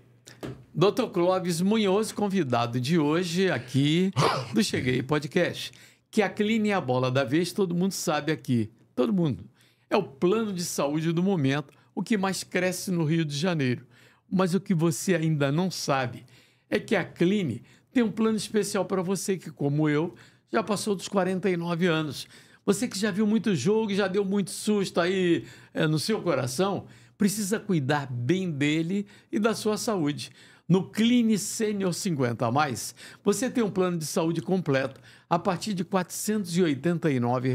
Dr. Clóvis Munhoz, convidado de hoje aqui do Cheguei Podcast. Que a Cline é a bola da vez, todo mundo sabe aqui. Todo mundo. É o plano de saúde do momento, o que mais cresce no Rio de Janeiro. Mas o que você ainda não sabe é que a Cline tem um plano especial para você que, como eu, já passou dos 49 anos. Você que já viu muito jogo, já deu muito susto aí no seu coração, precisa cuidar bem dele e da sua saúde. No Cline Sênior 50+, você tem um plano de saúde completo a partir de R$ 489.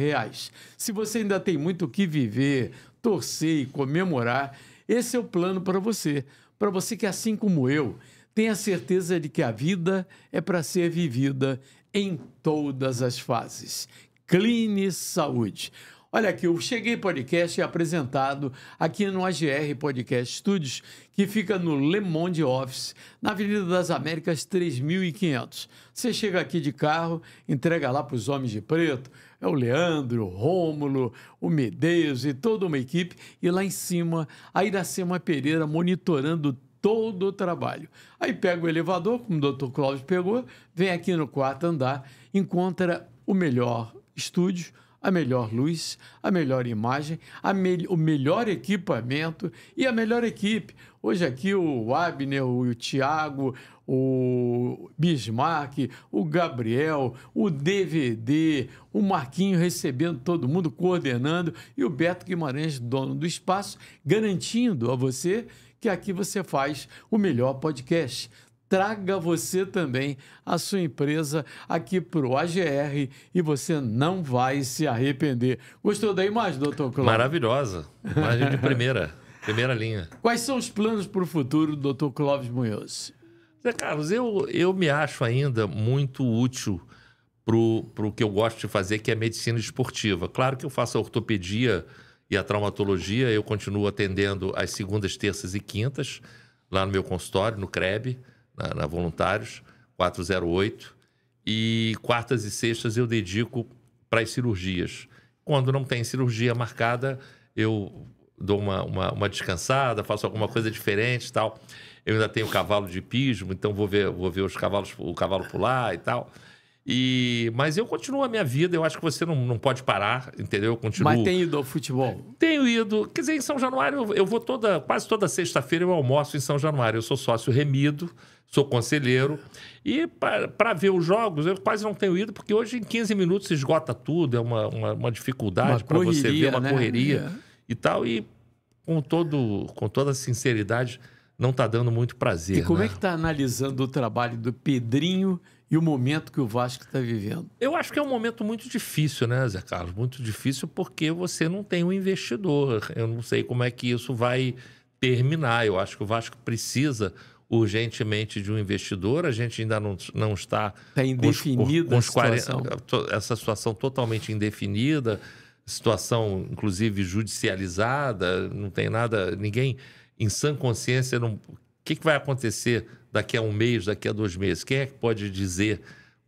Se você ainda tem muito o que viver, torcer e comemorar, esse é o plano para você. Para você que, assim como eu, tem a certeza de que a vida é para ser vivida em todas as fases. Cline Saúde. Olha aqui, o Cheguei Podcast é apresentado aqui no AGR Podcast Studios, que fica no Le Monde Office, na Avenida das Américas 3500. Você chega aqui de carro, entrega lá para os homens de preto, é o Leandro, o Rômulo, o Medeiros e toda uma equipe, e lá em cima a Iracema Pereira monitorando todo o trabalho. Aí pega o elevador, como o Dr. Clóvis pegou, vem aqui no 4º andar, encontra o melhor estúdio, a melhor luz, a melhor imagem, o melhor equipamento e a melhor equipe. Hoje aqui o Abner, o Thiago, o Bismarck, o Gabriel, o DVD, o Marquinho recebendo todo mundo, coordenando, e o Beto Guimarães, dono do espaço, garantindo a você que aqui você faz o melhor podcast. Traga você também a sua empresa aqui para o AGR e você não vai se arrepender. Gostou da imagem, doutor Clóvis? Maravilhosa. Imagem de primeira linha. Quais são os planos para o futuro, doutor Clóvis Munhoz? Zé Carlos, eu me acho ainda muito útil para o que eu gosto de fazer, que é a medicina esportiva. Claro que eu faço a ortopedia e a traumatologia, eu continuo atendendo às segundas, terças e quintas, lá no meu consultório, no CREB, na Voluntários, 408, e quartas e sextas eu dedico para as cirurgias. Quando não tem cirurgia marcada, eu dou uma descansada, faço alguma coisa diferente e tal. Eu ainda tenho cavalo de hipismo, então vou ver o cavalo pular e tal. Mas eu continuo a minha vida, eu acho que você não pode parar, entendeu? Eu continuo... Mas tem ido ao futebol? Tenho ido. Quer dizer, em São Januário, eu vou quase toda sexta-feira eu almoço em São Januário. Eu sou sócio remido, sou conselheiro. E para ver os jogos, eu quase não tenho ido, porque hoje em 15 minutos se esgota tudo, é uma dificuldade para você ver, uma correria e tal. E com toda sinceridade, não está dando muito prazer. E como é que está analisando o trabalho do Pedrinho e o momento que o Vasco está vivendo? Eu acho que é um momento muito difícil, né, Zé Carlos? Muito difícil porque você não tem um investidor. Eu não sei como é que isso vai terminar. Eu acho que o Vasco precisa urgentemente de um investidor. A gente ainda não está... Está indefinida a situação. Essa situação totalmente indefinida, situação, inclusive, judicializada, não tem nada... Ninguém, em sã consciência, não... O que vai acontecer daqui a um mês, daqui a 2 meses? Quem é que pode dizer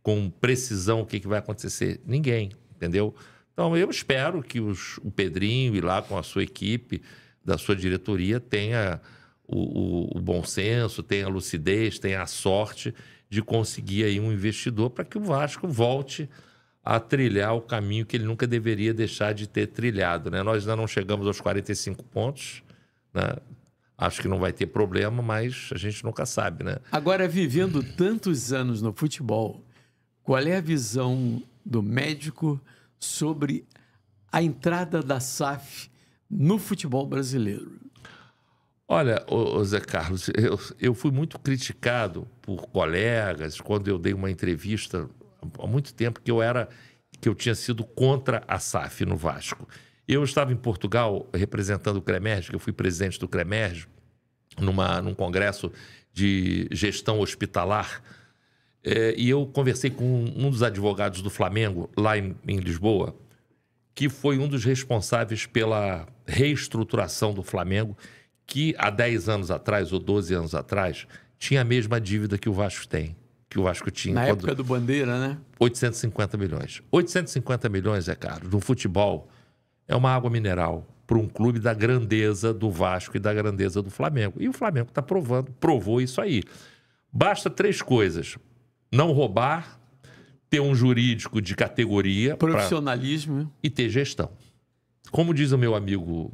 com precisão o que vai acontecer? Ninguém, entendeu? Então, eu espero que o Pedrinho ir lá com a sua equipe, da sua diretoria, tenha o bom senso, tenha a lucidez, tenha a sorte de conseguir aí um investidor para que o Vasco volte a trilhar o caminho que ele nunca deveria deixar de ter trilhado, né? Nós ainda não chegamos aos 45 pontos, né? Acho que não vai ter problema, mas a gente nunca sabe, né? Agora, vivendo tantos anos no futebol, qual é a visão do médico sobre a entrada da SAF no futebol brasileiro? Olha, Zé Carlos, eu fui muito criticado por colegas quando eu dei uma entrevista há muito tempo que eu tinha sido contra a SAF no Vasco. Eu estava em Portugal representando o CREMERG, eu fui presidente do CREMERG, num congresso de gestão hospitalar, e eu conversei com um dos advogados do Flamengo, lá em Lisboa, que foi um dos responsáveis pela reestruturação do Flamengo, que há 10 anos atrás, ou 12 anos atrás, tinha a mesma dívida que o Vasco tem, que o Vasco tinha. Na época do Bandeira, né? 850 milhões. 850 milhões, é caro. No futebol, é uma água mineral para um clube da grandeza do Vasco e da grandeza do Flamengo. E o Flamengo provou isso aí. Basta 3 coisas. Não roubar, ter um jurídico de categoria... Profissionalismo. E ter gestão. Como diz o meu amigo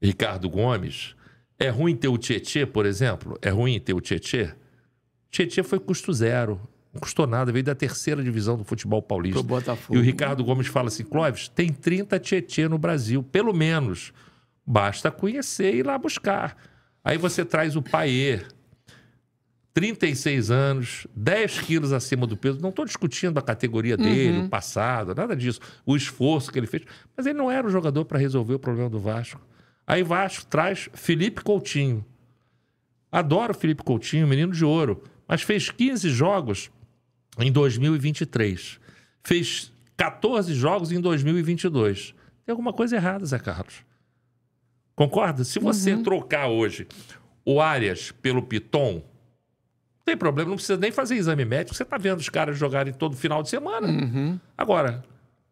Ricardo Gomes, é ruim ter o Tietê, por exemplo? É ruim ter o Tietê? Tietê foi custo zero. Não custou nada, veio da 3ª divisão do futebol paulista. Pro Botafogo. E o Ricardo Gomes fala assim, Clóvis, tem 30 Tietê no Brasil, pelo menos. Basta conhecer e ir lá buscar. Aí você traz o Paier, 36 anos, 10 quilos acima do peso. Não estou discutindo a categoria dele, o passado, nada disso. O esforço que ele fez. Mas ele não era o jogador para resolver o problema do Vasco. Aí Vasco traz Felipe Coutinho. Adoro o Felipe Coutinho, menino de ouro. Mas fez 15 jogos em 2023. Fez 14 jogos em 2022. Tem alguma coisa errada, Zé Carlos. Concorda? Se você trocar hoje o Arias pelo Piton, não tem problema, não precisa nem fazer exame médico. Você está vendo os caras jogarem todo final de semana. Agora,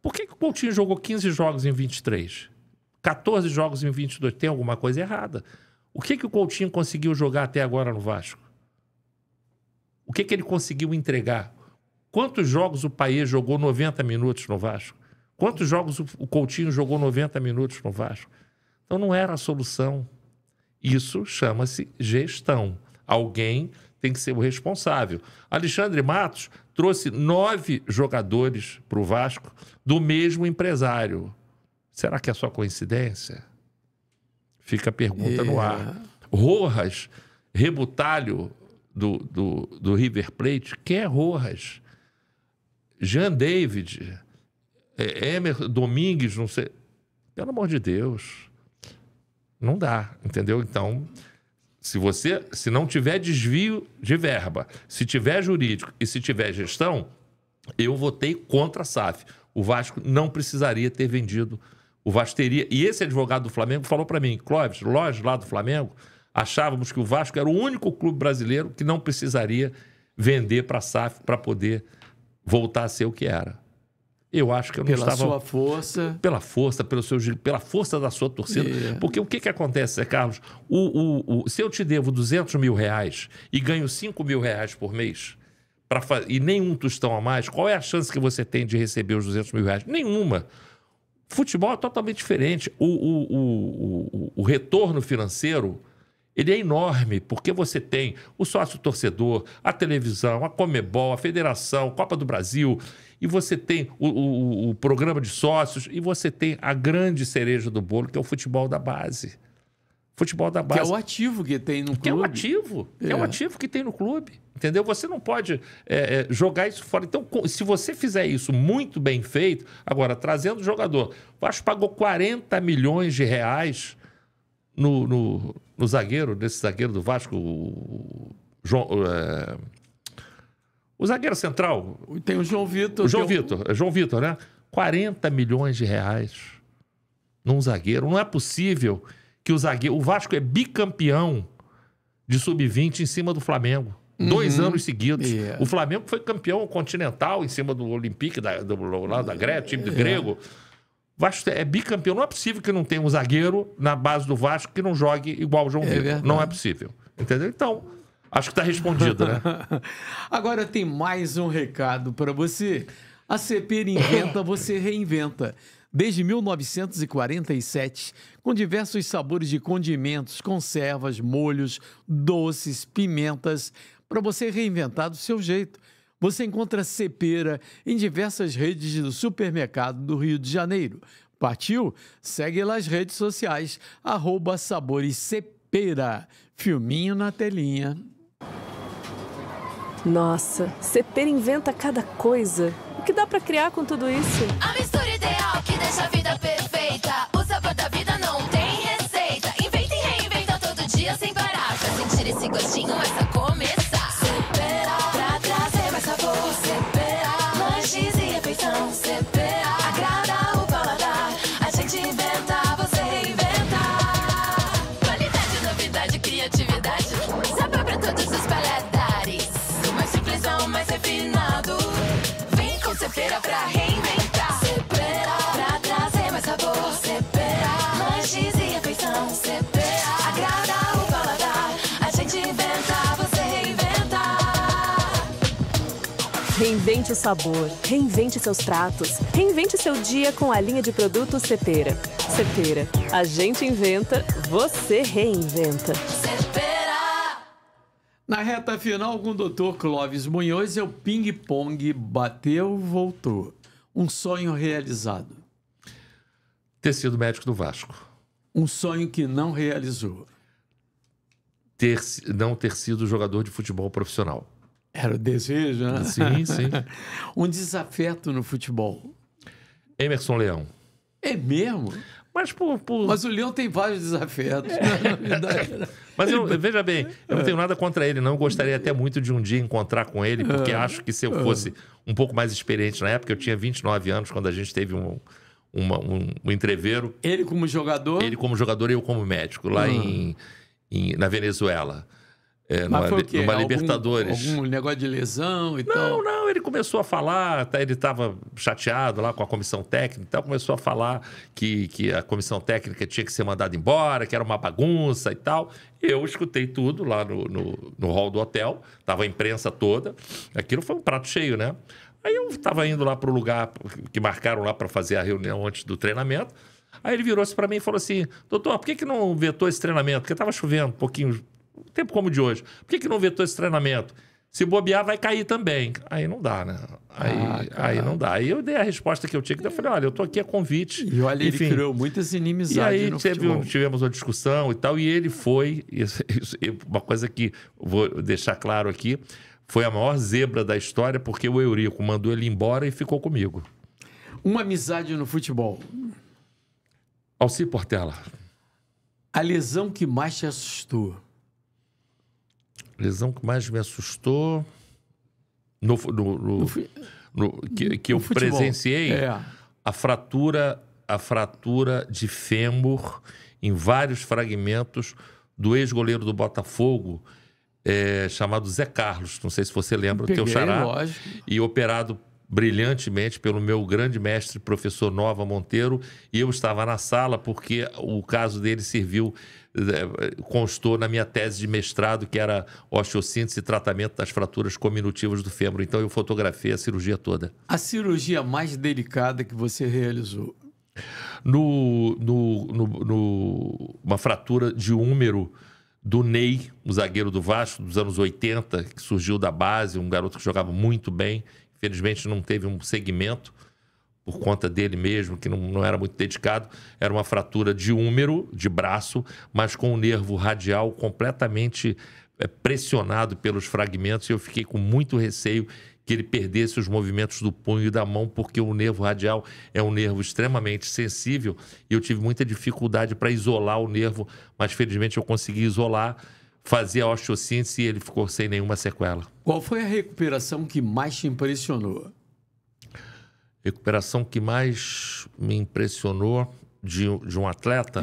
por que o Coutinho jogou 15 jogos em 23? 14 jogos em 22? Tem alguma coisa errada. O que o Coutinho conseguiu jogar até agora no Vasco? O que ele conseguiu entregar? Quantos jogos o Paier jogou 90 minutos no Vasco? Quantos jogos o Coutinho jogou 90 minutos no Vasco? Então não era a solução. Isso chama-se gestão. Alguém tem que ser o responsável. Alexandre Matos trouxe 9 jogadores para o Vasco do mesmo empresário. Será que é só coincidência? Fica a pergunta no ar. Rojas, rebutalho do River Plate, quem é Rojas? Jean David, Emerson Domingues, não sei. Pelo amor de Deus. Não dá, entendeu? Então, se não tiver desvio de verba, se tiver jurídico e se tiver gestão, eu votei contra a SAF. O Vasco não precisaria ter vendido. O Vasco teria... E esse advogado do Flamengo falou para mim, Clóvis, nós lá do Flamengo, achávamos que o Vasco era o único clube brasileiro que não precisaria vender para a SAF para poder voltar a ser o que era. Eu acho que eu não Pela estava... sua força. Pela força, pela força da sua torcida. Porque o que acontece, Zé Carlos? Se eu te devo 200 mil reais e ganho 5 mil reais por mês, e nenhum tostão a mais, qual é a chance que você tem de receber os 200 mil reais? Nenhuma. Futebol é totalmente diferente. O retorno financeiro, ele é enorme, porque você tem o sócio-torcedor, a televisão, a Conmebol, a Federação, a Copa do Brasil, e você tem o programa de sócios, e você tem a grande cereja do bolo, que é o futebol da base. Futebol da base. Que é o ativo que tem no clube. Que é o ativo. É o ativo que tem no clube. Entendeu? Você não pode jogar isso fora. Então, se você fizer isso muito bem feito, agora, trazendo o jogador, o Vasco pagou 40 milhões de reais no zagueiro, nesse zagueiro do Vasco, o zagueiro central. Tem o João Vitor. O João Vitor. João Vitor, né? 40 milhões de reais num zagueiro. Não é possível que o zagueiro... O Vasco é bicampeão de sub-20 em cima do Flamengo. 2 anos seguidos. O Flamengo foi campeão continental em cima do Olympique, lá da Grécia, time grego. O Vasco é bicampeão. Não é possível que não tenha um zagueiro na base do Vasco que não jogue igual o João Vitor. Verdade. Não é possível. Entendeu? Então... Acho que está respondido, né? Agora tem mais um recado para você. A Cepera inventa, você reinventa. Desde 1947, com diversos sabores de condimentos, conservas, molhos, doces, pimentas, para você reinventar do seu jeito. Você encontra Cepera em diversas redes do supermercado do Rio de Janeiro. Partiu? Segue lá as redes sociais, @SaboresCepera. Filminho na telinha. Nossa, Cepera inventa cada coisa. O que dá pra criar com tudo isso? A mistura ideal que deixa a vida perfeita. O sabor da vida não tem receita. Inventa e reinventa todo dia sem parar. Pra sentir esse gostinho é só começar. Cepera, pra trazer mais sabor. Cepera, lanches e refeição. Cepera, agrada o paladar. A gente inventa, você reinventa. Qualidade, novidade, criatividade. Sabor pra todos os paladares. Mais refinado. Vem com Cepera pra reinventar. Cepera, pra trazer mais sabor. Cepera, lanches e refeição. Cepera, agrada o paladar. A gente inventa, você reinventa. Reinvente o sabor, reinvente seus pratos, reinvente seu dia com a linha de produtos Cepera. Cepera, a gente inventa, você reinventa. Cepera. Na reta final, com o Dr. Clóvis Munhoz, é o ping-pong, bateu, voltou. Um sonho realizado. Ter sido médico do Vasco. Um sonho que não realizou. Não ter sido jogador de futebol profissional. Era o desejo, né? Sim, sim. Um desafeto no futebol. Emerson Leão. É mesmo? Mas Mas o Leão tem vários desafetos. Mas veja bem, eu não tenho nada contra ele, não. Eu gostaria até muito de um dia encontrar com ele, porque acho que se eu fosse um pouco mais experiente na época, eu tinha 29 anos quando a gente teve um entreveiro. Ele como jogador? Ele como jogador e eu como médico, lá na Venezuela. Mas foi o quê? Numa Libertadores. Algum negócio de lesão e tal? Não, ele começou a falar, ele estava chateado lá com a comissão técnica, então começou a falar que a comissão técnica tinha que ser mandada embora, que era uma bagunça e tal. Eu escutei tudo lá no hall do hotel, estava a imprensa toda, aquilo foi um prato cheio, né? Aí eu estava indo lá para o lugar que marcaram lá para fazer a reunião antes do treinamento, aí ele virou-se para mim e falou assim: doutor, por que não vetou esse treinamento? Porque estava chovendo um pouquinho... tempo como o de hoje. Por que não vetou esse treinamento? Se bobear, vai cair também. Aí não dá, né? Aí não dá. Aí eu dei a resposta que eu tinha que dar. Eu falei, olha, eu tô aqui a convite. E olha, ele criou muitas inimizades no futebol. Tivemos uma discussão e tal, e ele foi... uma coisa que vou deixar claro aqui, foi a maior zebra da história, porque o Eurico mandou ele embora e ficou comigo. Uma amizade no futebol. Alci Portela. A lesão que mais te assustou. Lesão que mais me assustou que eu presenciei, a fratura de fêmur em vários fragmentos do ex-goleiro do Botafogo, chamado Zé Carlos, não sei se você lembra, o teu xará, lógico. e operado brilhantemente pelo meu grande mestre, professor Nova Monteiro, e eu estava na sala porque o caso dele constou na minha tese de mestrado, que era osteossíntese e tratamento das fraturas cominutivas do fêmur. Então eu fotografei a cirurgia toda. A cirurgia mais delicada que você realizou? Uma fratura de húmero do Ney, um zagueiro do Vasco dos anos 80, que surgiu da base, um garoto que jogava muito bem. Infelizmente não teve um segmento por conta dele mesmo, que não era muito dedicado. Era uma fratura de húmero, de braço, mas com o nervo radial completamente pressionado pelos fragmentos, e eu fiquei com muito receio que ele perdesse os movimentos do punho e da mão, porque o nervo radial é um nervo extremamente sensível, e eu tive muita dificuldade para isolar o nervo, mas felizmente eu consegui isolar, fazia a osteossíntese e ele ficou sem nenhuma sequela. Qual foi a recuperação que mais te impressionou? Recuperação que mais me impressionou de um atleta?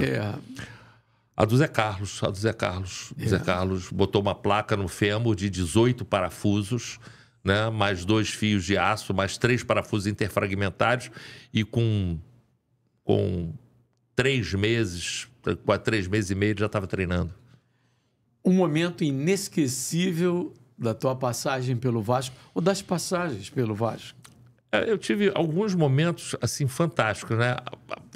A do Zé Carlos. O Zé Carlos botou uma placa no fêmur de 18 parafusos, né, mais 2 fios de aço, mais 3 parafusos interfragmentados, e com 3 meses, 3 meses e meio, ele já estava treinando. Um momento inesquecível da tua passagem pelo Vasco, ou das passagens pelo Vasco? Eu tive alguns momentos assim fantásticos, né?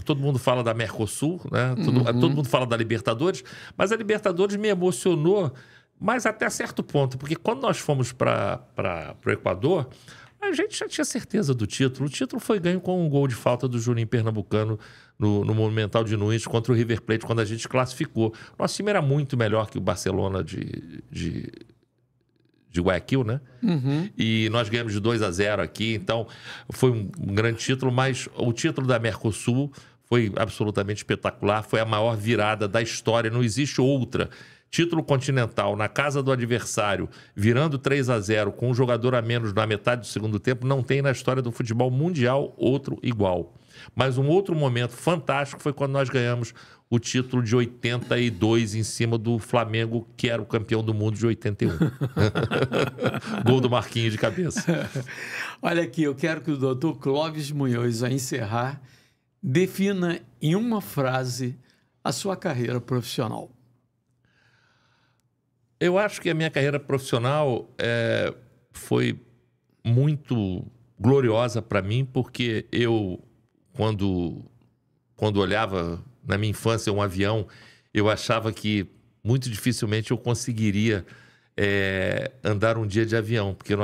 Todo mundo fala da Mercosul, né? Todo mundo fala da Libertadores, mas a Libertadores me emocionou, mas até certo ponto, porque quando nós fomos para o Equador, a gente já tinha certeza do título. O título foi ganho com um gol de falta do Juninho Pernambucano no Monumental de Nunes contra o River Plate, quando a gente classificou. Nosso time era muito melhor que o Barcelona de Guayaquil, né? E nós ganhamos de 2-0 aqui, então foi um grande título, mas o título da Mercosul foi absolutamente espetacular, foi a maior virada da história, não existe outra. Título continental na casa do adversário, virando 3-0 com um jogador a menos na metade do segundo tempo, não tem na história do futebol mundial outro igual. Mas um outro momento fantástico foi quando nós ganhamos o título de 82 em cima do Flamengo, que era o campeão do mundo de 81. Gol do Marquinhos de cabeça. Olha aqui, eu quero que o doutor Clóvis Munhoz, a encerrar, defina em uma frase a sua carreira profissional. Eu acho que a minha carreira profissional foi muito gloriosa para mim, porque eu, quando olhava na minha infância um avião, eu achava que muito dificilmente eu conseguiria andar um dia de avião, porque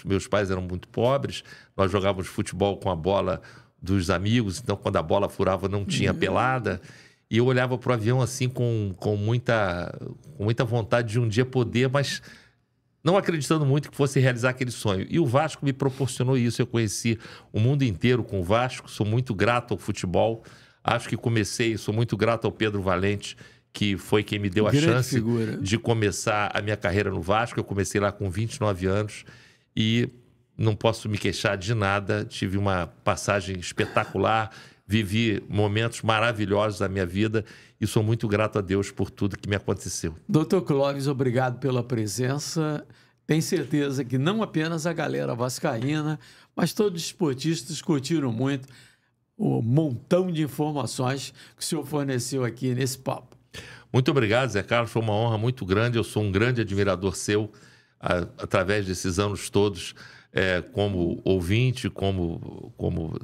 meus pais eram muito pobres, nós jogávamos futebol com a bola dos amigos, então quando a bola furava não tinha pelada, e eu olhava para o avião assim com muita vontade de um dia poder, mas não acreditando muito que fosse realizar aquele sonho. E o Vasco me proporcionou isso. Eu conheci o mundo inteiro com o Vasco, sou muito grato ao futebol. Acho que sou muito grato ao Pedro Valente, que foi quem me deu a chance de começar a minha carreira no Vasco. Eu comecei lá com 29 anos e não posso me queixar de nada. Tive uma passagem espetacular, vivi momentos maravilhosos da minha vida e sou muito grato a Deus por tudo que me aconteceu. Doutor Clóvis, obrigado pela presença. Tenho certeza que não apenas a galera vascaína, mas todos os esportistas curtiram muito o montão de informações que o senhor forneceu aqui nesse papo. Muito obrigado, Zé Carlos. Foi uma honra muito grande. Eu sou um grande admirador seu através desses anos todos, como ouvinte, como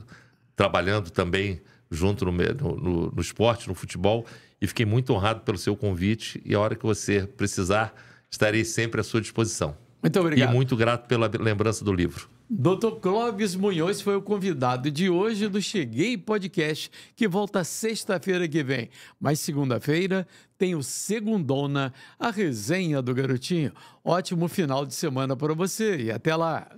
trabalhando também junto no esporte, no futebol, e fiquei muito honrado pelo seu convite, e a hora que você precisar, estarei sempre à sua disposição. Muito obrigado. E muito grato pela lembrança do livro. Dr. Clóvis Munhoz foi o convidado de hoje do Cheguei Podcast, que volta sexta-feira que vem. Mas segunda-feira tem o Segundona, a resenha do Garotinho. Ótimo final de semana para você e até lá.